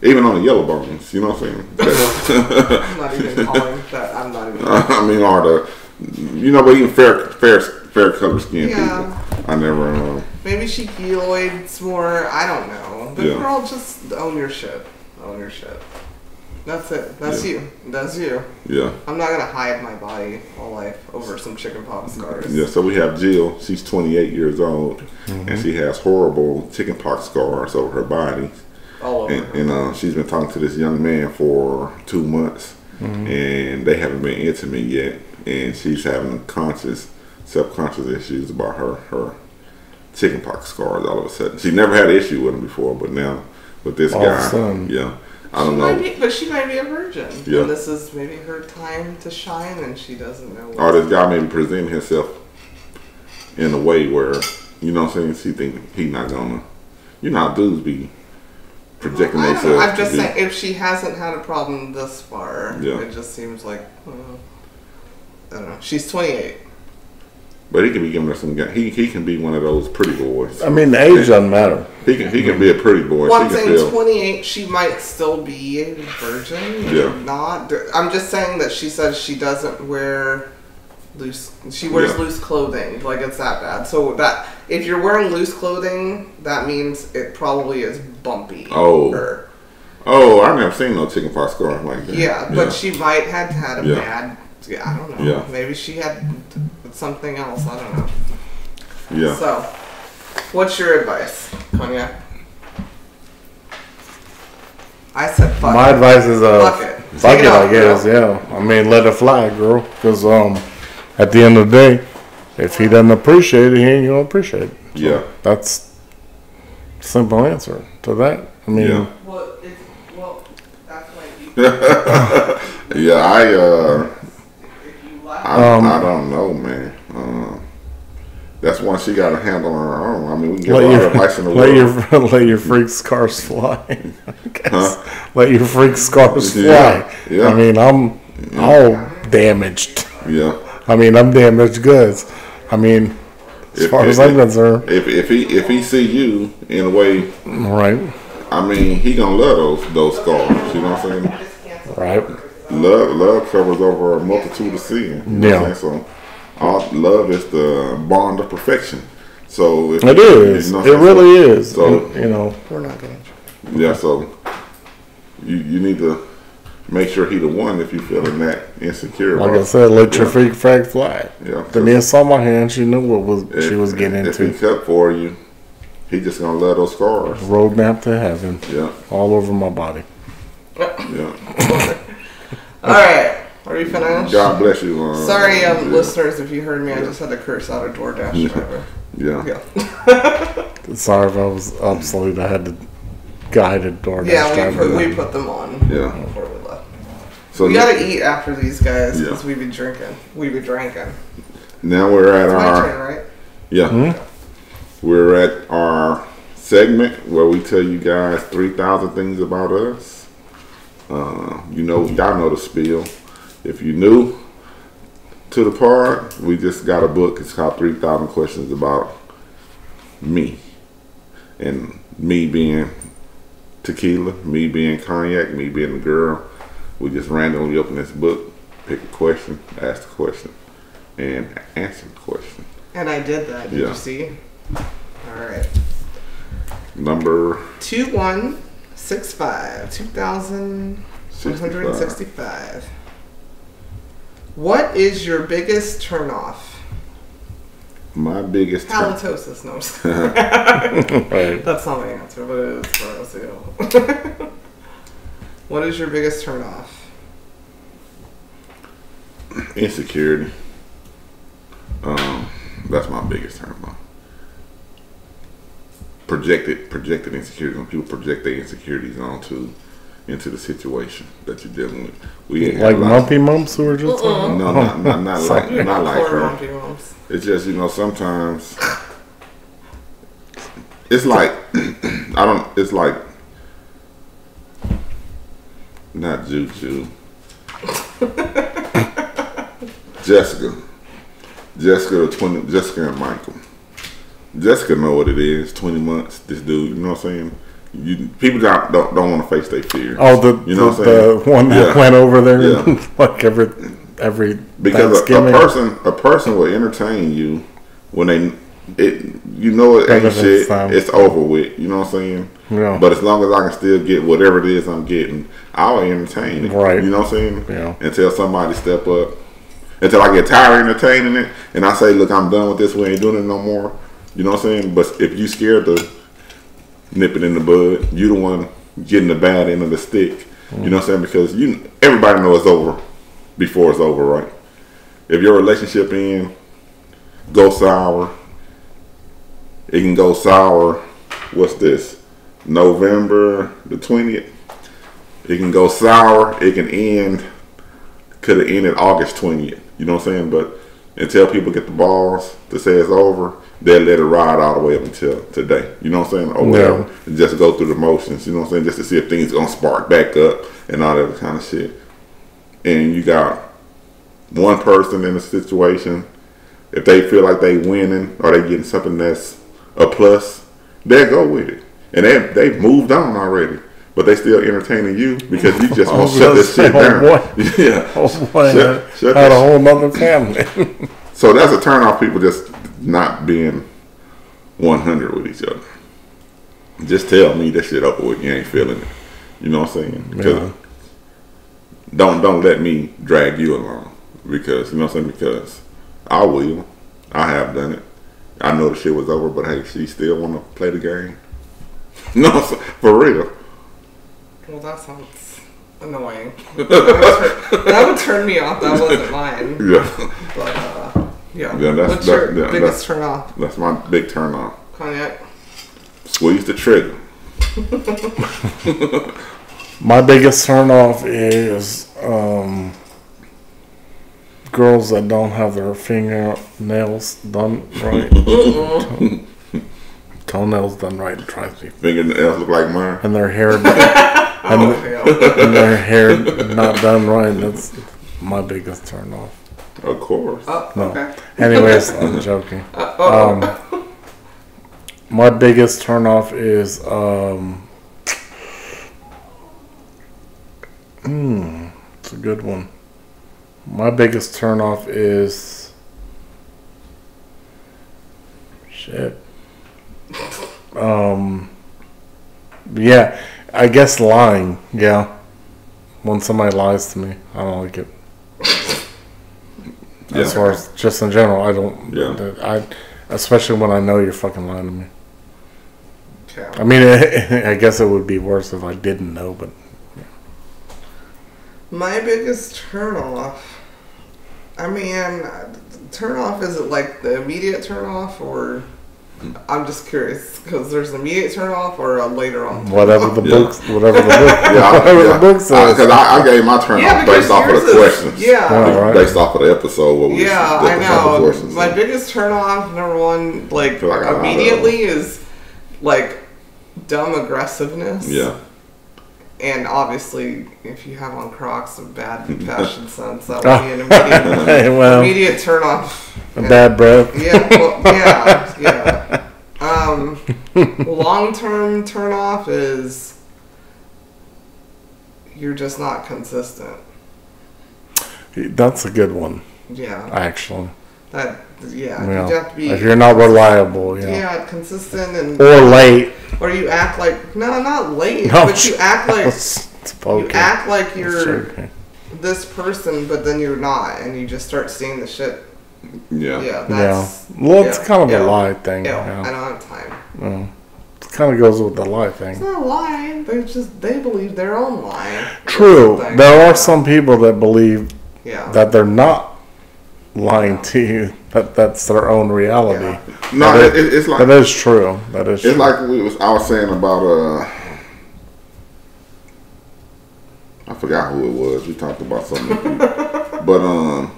Even on the yellow bones, you know what I'm saying?
I'm not even calling that. I'm not even.
I mean, but even fair color skin people. I never.
Maybe she keloids more. I don't know. But girl, just own your shit. Own your shit. That's it. That's you. That's you.
Yeah.
I'm not gonna hide my body all life over some chickenpox scars.
Yeah. So we have Jill. She's 28 years old, and she has horrible chickenpox scars over her body.
All over.
And she's been talking to this young man for 2 months, and they haven't been intimate yet. And she's having self-conscious issues about her chickenpox scars all of a sudden. She never had an issue with him before, but now with this guy, I don't know.
But she might be a virgin.
Yeah.
And this is maybe her time to shine, and she doesn't know.
Or this guy maybe presenting himself in a way where, you know what I'm saying, she think he not gonna. You know how dudes be projecting themselves.
I'm just saying, if she hasn't had a problem thus far, it just seems like, I don't know. She's 28.
But he can be giving her some. He can be one of those pretty boys.
I mean, the age doesn't matter.
He can be a pretty boy.
Well, I'm saying 28. She might still be a virgin.
Yeah.
Not. I'm just saying that she says she doesn't wear loose. She wears loose clothing. Like, it's that bad. So that if you're wearing loose clothing, that means it probably is bumpy.
Oh, I've never seen no chickenpox scar like that.
Yeah, but she might have had a bad. Yeah, I don't know.
Yeah.
Maybe she had something else. I don't know.
Yeah.
So, what's your advice, Cognac? I said fuck
My
it.
advice is
Fuck it.
fuck
Take
it,
off,
I guess.
girl.
Yeah, I mean, let it fly, girl. Because at the end of the day, if he doesn't appreciate it, he ain't gonna appreciate it. So
Yeah.
that's the simple answer to that. I mean,
Yeah.
Well, that's my
Yeah,
if you like
I don't know, man. That's one she got to handle on her own. I mean, we can give her all the advice in the world.
let your freak scars fly. I guess. Let your freak scars fly.
Yeah, yeah.
I mean, I'm all damaged.
Yeah.
I mean, I'm damaged goods. I mean, as far as I'm concerned.
If he see you in a way,
Right.
I mean, he gonna love those scars. You know what I'm saying?
Right.
Love covers over a multitude of sin. You know what I'm saying? So, love is the bond of perfection. So
It is.
You know what
It
I'm
really
saying?
is.
So
And,
we're not gonna.
yeah. So you need to make sure he the one if you feeling that insecure.
like
about
I said, let your
Yeah.
freak flag fly.
Yeah.
The minute saw my hand, she knew what she was getting
If he
into.
cut for you, he just gonna love those scars.
Roadmap to heaven.
Yeah.
All over my body.
Yeah.
All right. Are we finished?
God bless you.
Sorry,
yeah.
listeners, if you heard me, I just had to curse out a DoorDash driver.
Yeah.
Yeah.
Sorry if I was obsolete. I had to guide a DoorDash
Yeah,
driver.
we put them on
Yeah.
before we left.
So
We gotta eat after these guys
Yeah.
because we be drinking. We be drinking.
now we're at
It's my
our
turn, right?
yeah. We're at our segment where we tell you guys 3,000 things about us. Y'all know the spiel. If you're new to the part, we just got a book. It's called 3,000 Questions About Me. And me being tequila, me being cognac, me being the girl. We just randomly open this book, pick a question, ask the question, and answer the question.
And I did that. Did
Yeah.
you see? All right.
Number
2165. 2,165. What is your biggest turnoff?
my biggest turn.
Halitosis. No, I'm just
Right.
that's not my answer, but it is for us too. What is your biggest turnoff?
Insecurity. That's my biggest turn on. Projected insecurities. When people project their insecurities into the situation that you're dealing with. We ain't
Like
had a lot-
Mumpy Mumps who were just talking?
No, not like
Poor
her.
Monty Moms.
It's just sometimes it's like it's like not Juju. Jessica and Michael. Jessica know what it is. 20 months. This dude, you know what I'm saying? People don't want to face their fears.
Oh,
what I'm saying?
the one that went over there
Yeah.
like every
Because
Thanksgiving.
a person will entertain you when it ain't
Benefits
shit.
them.
It's over with. You know what I'm saying?
Yeah.
But as long as I can still get whatever it is I'm getting, I'll entertain it.
Right.
You know what I'm saying?
Yeah.
Until somebody step up. Until I get tired of entertaining it, and I say, "Look, I'm done with this. We ain't doing it no more." You know what I'm saying? But if you scared to nip it in the bud, you the one getting the bad end of the stick. You know what I'm saying? Because everybody knows it's over before it's over, right? If your relationship go sour, it can go sour. What's this? November the 20th. It can go sour. It can end. Could have ended August 20th. You know what I'm saying? But until people get the balls to say it's over, they'll let it ride all the way up until today. You know what I'm saying? Or whatever. And just go through the motions. You know what I'm saying? Just to see if things gonna spark back up and all that kind of shit. And you got one person in a situation, if they feel like they winning or they getting something that's a plus, they'll go with it. And they've moved on already. but they still entertaining you because you just won't shut this shit down. Yeah.
Oh boy,
Shut
had a whole nother family.
So that's a turn off, people just not being 100 with each other. Just tell me that shit over with. You ain't feeling it. You know what I'm saying? Because don't let me drag you along. Because, you know what I'm saying? Because I will. I have done it. I know the shit was over, but hey, she still want to play the game. No, for real.
Well, that sounds annoying. That would turn me off. That wasn't mine.
Yeah.
But, yeah.
What's
your biggest turn off?
That's my big turn off.
Cognac.
Squeeze the trigger.
My biggest turn off is girls that don't have their fingernails done right. Toenails done right drives me.
Fingernails look like mine.
And their hair and their hair not done right. That's my biggest turn off.
Of course.
No.
Okay.
Anyways, I'm joking. My biggest turn off is it's a good one. My biggest turn off is shit. Yeah, I guess lying. Yeah, when somebody lies to me, I don't like it. As far as just in general, I don't.
Yeah.
Especially when I know you're fucking lying to me.
Okay.
I mean, I guess it would be worse if I didn't know, but.
My biggest turn off. I mean, turn off, is it like the immediate turn off, or I'm just curious because there's an immediate turn off or a later on.
Whatever the book says.
Because I gave my turn off based off of the questions.
Yeah.
Right.
Based off of the episode.
I know. My biggest turn off, number one, like immediately is like dumb aggressiveness.
Yeah.
And obviously, if you have on Crocs of bad fashion sense, that would be an immediate turn off.
Bad breath.
Yeah, yeah. Long-term turn off is you're just not consistent.
That's a good one.
Yeah.
Actually.
You have to be.
If you're not reliable,
Yeah, consistent and.
Or late.
Or you act like not late,
No,
but you act like you're this person, but then you're not, and you just start seeing the shit.
Yeah.
Well, it's kind of a lie thing.
I don't have time.
It kind of goes with the lie thing.
It's not a lie. They believe their own lie.
True. There are some people that believe that they're not lying to you. That's their own reality.
Yeah. No, it's like
that is true. That is.
It's like I was saying about I forgot who it was. We talked about something, but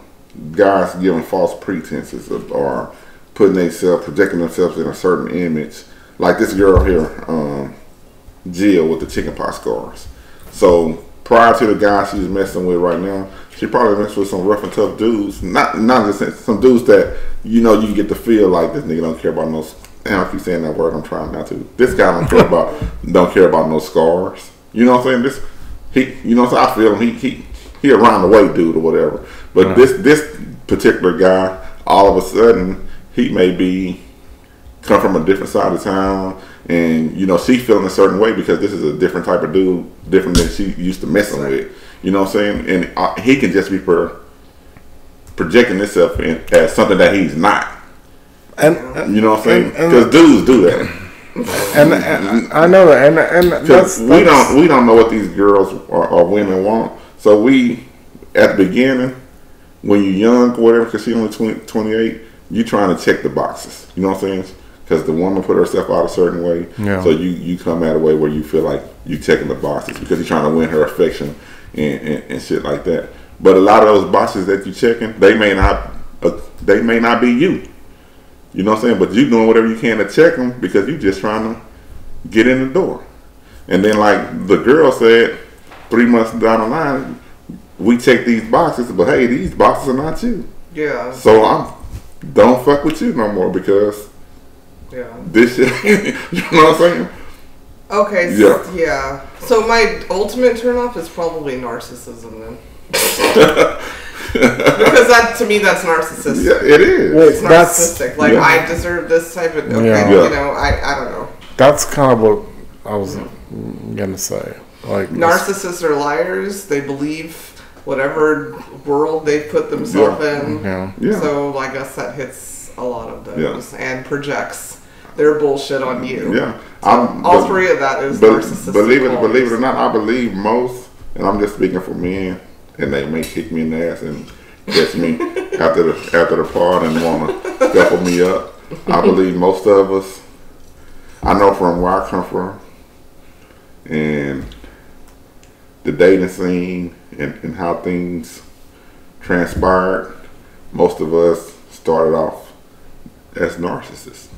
guys giving false pretenses or projecting themselves in a certain image. Like this girl here, Jill, with the chickenpox scars. So prior to the guy she's messing with right now, she probably messed with some rough and tough dudes. Not just some dudes that you can get the feel like this nigga don't care about no. And I keep saying that word. I'm trying not to. This guy don't care about no scars. You know what I'm saying? So I feel him. He around the way dude or whatever. But this particular guy, all of a sudden, he may come from a different side of town, and she feeling a certain way because this is a different type of dude, different than she used to messing with. You know what I'm saying? And he can just be projecting himself as something that he's not. And you know what I'm saying? Because dudes do that.
And I know that, and that's
we don't know what these girls or women want. So we, at the beginning, when you're young or whatever, because she's only 28, you trying to check the boxes. You know what I'm saying? Because the woman put herself out a certain way. Yeah. So you come at a way where you feel like you checking the boxes because you're trying to win her affection and shit like that. But a lot of those boxes that you checking, they may not be you. You know what I'm saying? But you doing whatever you can to check them because you just trying to get in the door. And then like the girl said, 3 months down the line, we check these boxes, but hey, these boxes are not you.
Yeah.
So don't fuck with you no more because this shit, you know what I'm saying?
Okay, so, yeah. So my ultimate turnoff is probably narcissism then. Because that, to me, that's narcissistic.
Yeah, it is.
It's narcissistic. Like, I deserve this type of, okay, you know, I don't know.
That's kind of what I was going to say. Like,
narcissists are liars. They believe whatever world they put themselves in.
Yeah.
So I guess that hits a lot of those and projects their bullshit on you.
Yeah.
So all three of that is narcissistic.
Believe it or not, I believe most, and I'm just speaking for men, and they may kick me in the ass and kiss me after the part and want to scuffle me up. I believe most of us, I know from where I come from, and the dating scene and how things transpired, most of us started off as narcissists.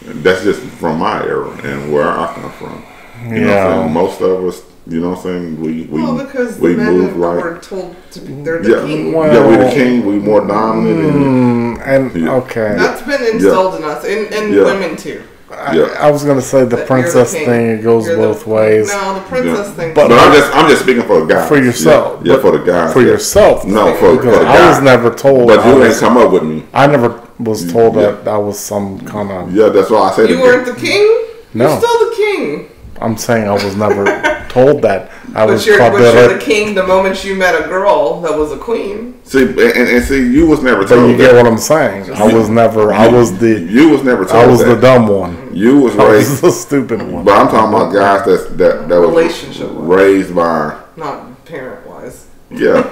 And that's just from my era and where I come from. You know what I'm saying? Most of us, you know what I'm saying, we
because
we
the
move
men were told to be, they're the king.
Well, we're the king, we more dominant.
Okay.
That's been instilled in us, and women too.
I was gonna say the princess thing. It goes both ways.
No, the princess thing.
But I'm just speaking for the guy.
For yourself.
Yeah, for the guy.
For yourself.
No, for the guy.
I was never told.
But you ain't come up with me.
I never was told that I was some kind of.
Yeah, that's why I said.
You weren't the king.
No.
You're still the king.
I'm saying I was never told that.
But you're the king the moment you met a girl that was a queen.
See, and see, you was never told.
But you get what I'm saying. I was never. I was the.
You was never told.
I was the dumb one.
You was raised
the stupid one.
But I'm talking about guys that
relationship
was raised by,
not parent wise.
Yeah.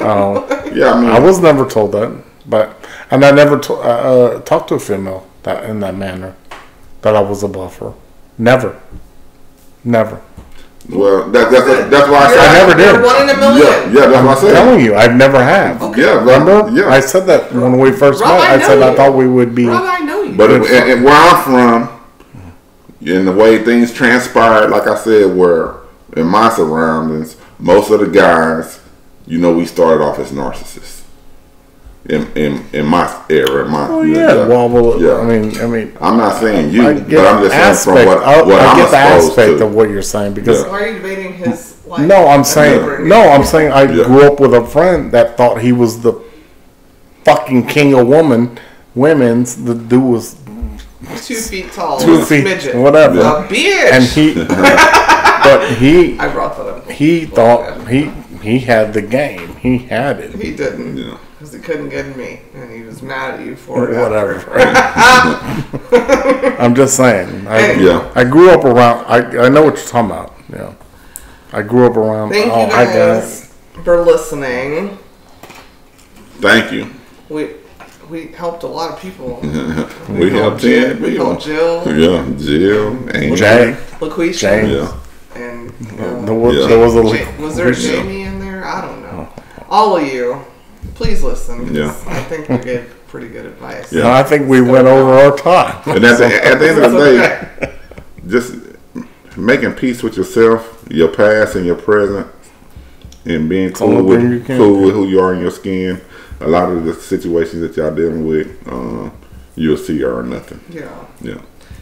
Yeah. I mean,
I was never told that, and I never talked to a female that in that manner, that I was above her. Never.
Well, that's why I said
I never did.
You're 1 in a million.
Yeah, that's what I said.
I'm telling you, I've never have.
Okay. Yeah,
remember?
Yeah.
I said that when we first met. I said I thought we would be.
Rob, I know you.
But and where I'm from, in the way things transpired, like I said, where in my surroundings, most of the guys, you know, we started off as narcissists. In my era, I mean, I'm not saying you, but I'm just saying from what I'm
get the
exposed
aspect
to.
of what you're saying because.
Why are you debating his life?
No, I'm saying I grew up with a friend that thought he was the fucking king of women's. The dude was
2 feet tall,
2 feet,
midget,
whatever,
a bitch,
and
I brought that up.
He thought he had the game. He had it.
He didn't.
Yeah.
Because he couldn't get me, and he was mad at you for it.
Whatever. I'm just saying. I grew up around. I know what you're talking about. Yeah. I grew up around.
Thank you guys for listening.
Thank you.
We helped a lot of people.
we helped Jen.
We helped Jill.
Yeah, Jill. And
Jay.
LaQuisha.
James.
Yeah.
And
there was
was there a Jamie in there? I don't know. All of you, please listen.
Yeah.
I think we gave pretty good advice.
Yeah.
No, I think we went over our time.
And at the end of the day, just making peace with yourself, your past and your present, and being cool with who you are in your skin. A lot of the situations that y'all dealing with, you'll see are nothing. Yeah.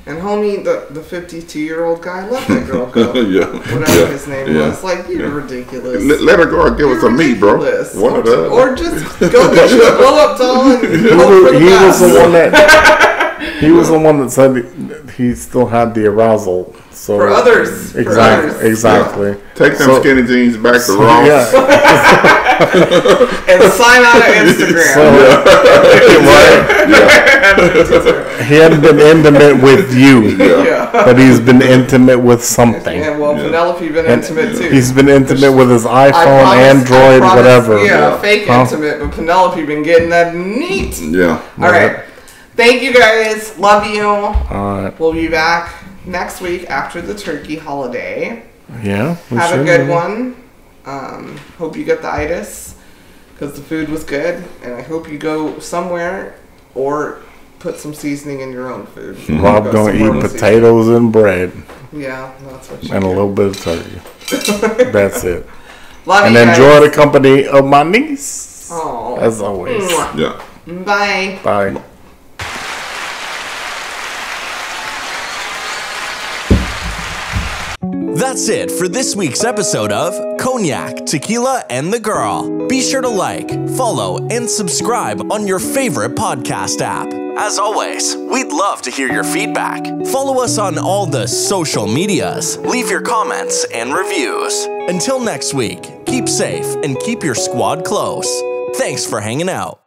And homie, the 52-year-old guy, let that girl go. Whatever his name was. Like, you're ridiculous.
Let her go and give us some meat, bro.
Or just go get you a blow-up doll and hope for the best.
He was the one that said he still had the arousal. So
for others.
Exactly.
Yeah. Take them skinny jeans back to Ross.
Yeah.
And sign out of Instagram.
He hadn't been intimate with you, but he's been intimate with something.
Yeah, well, Penelope been intimate too.
He's been intimate with his iPhone, Android, whatever.
Yeah, fake intimate, but Penelope been getting that neat.
Yeah.
All right. Thank you guys. Love you.
All right.
We'll be back next week after the turkey holiday.
Yeah.
Have a good one. Hope you get the itis because the food was good, and I hope you go somewhere or put some seasoning in your own food.
Rob gonna eat potatoes and bread.
Yeah, that's what you
and a little bit of turkey. That's it.
Love
and
you
enjoy the company of my niece.
Oh,
as always.
Yeah.
Bye.
Bye.
That's it for this week's episode of Cognac, Tequila, and the Girl. Be sure to like, follow, and subscribe on your favorite podcast app. As always, we'd love to hear your feedback. Follow us on all the social medias. Leave your comments and reviews. Until next week, keep safe and keep your squad close. Thanks for hanging out.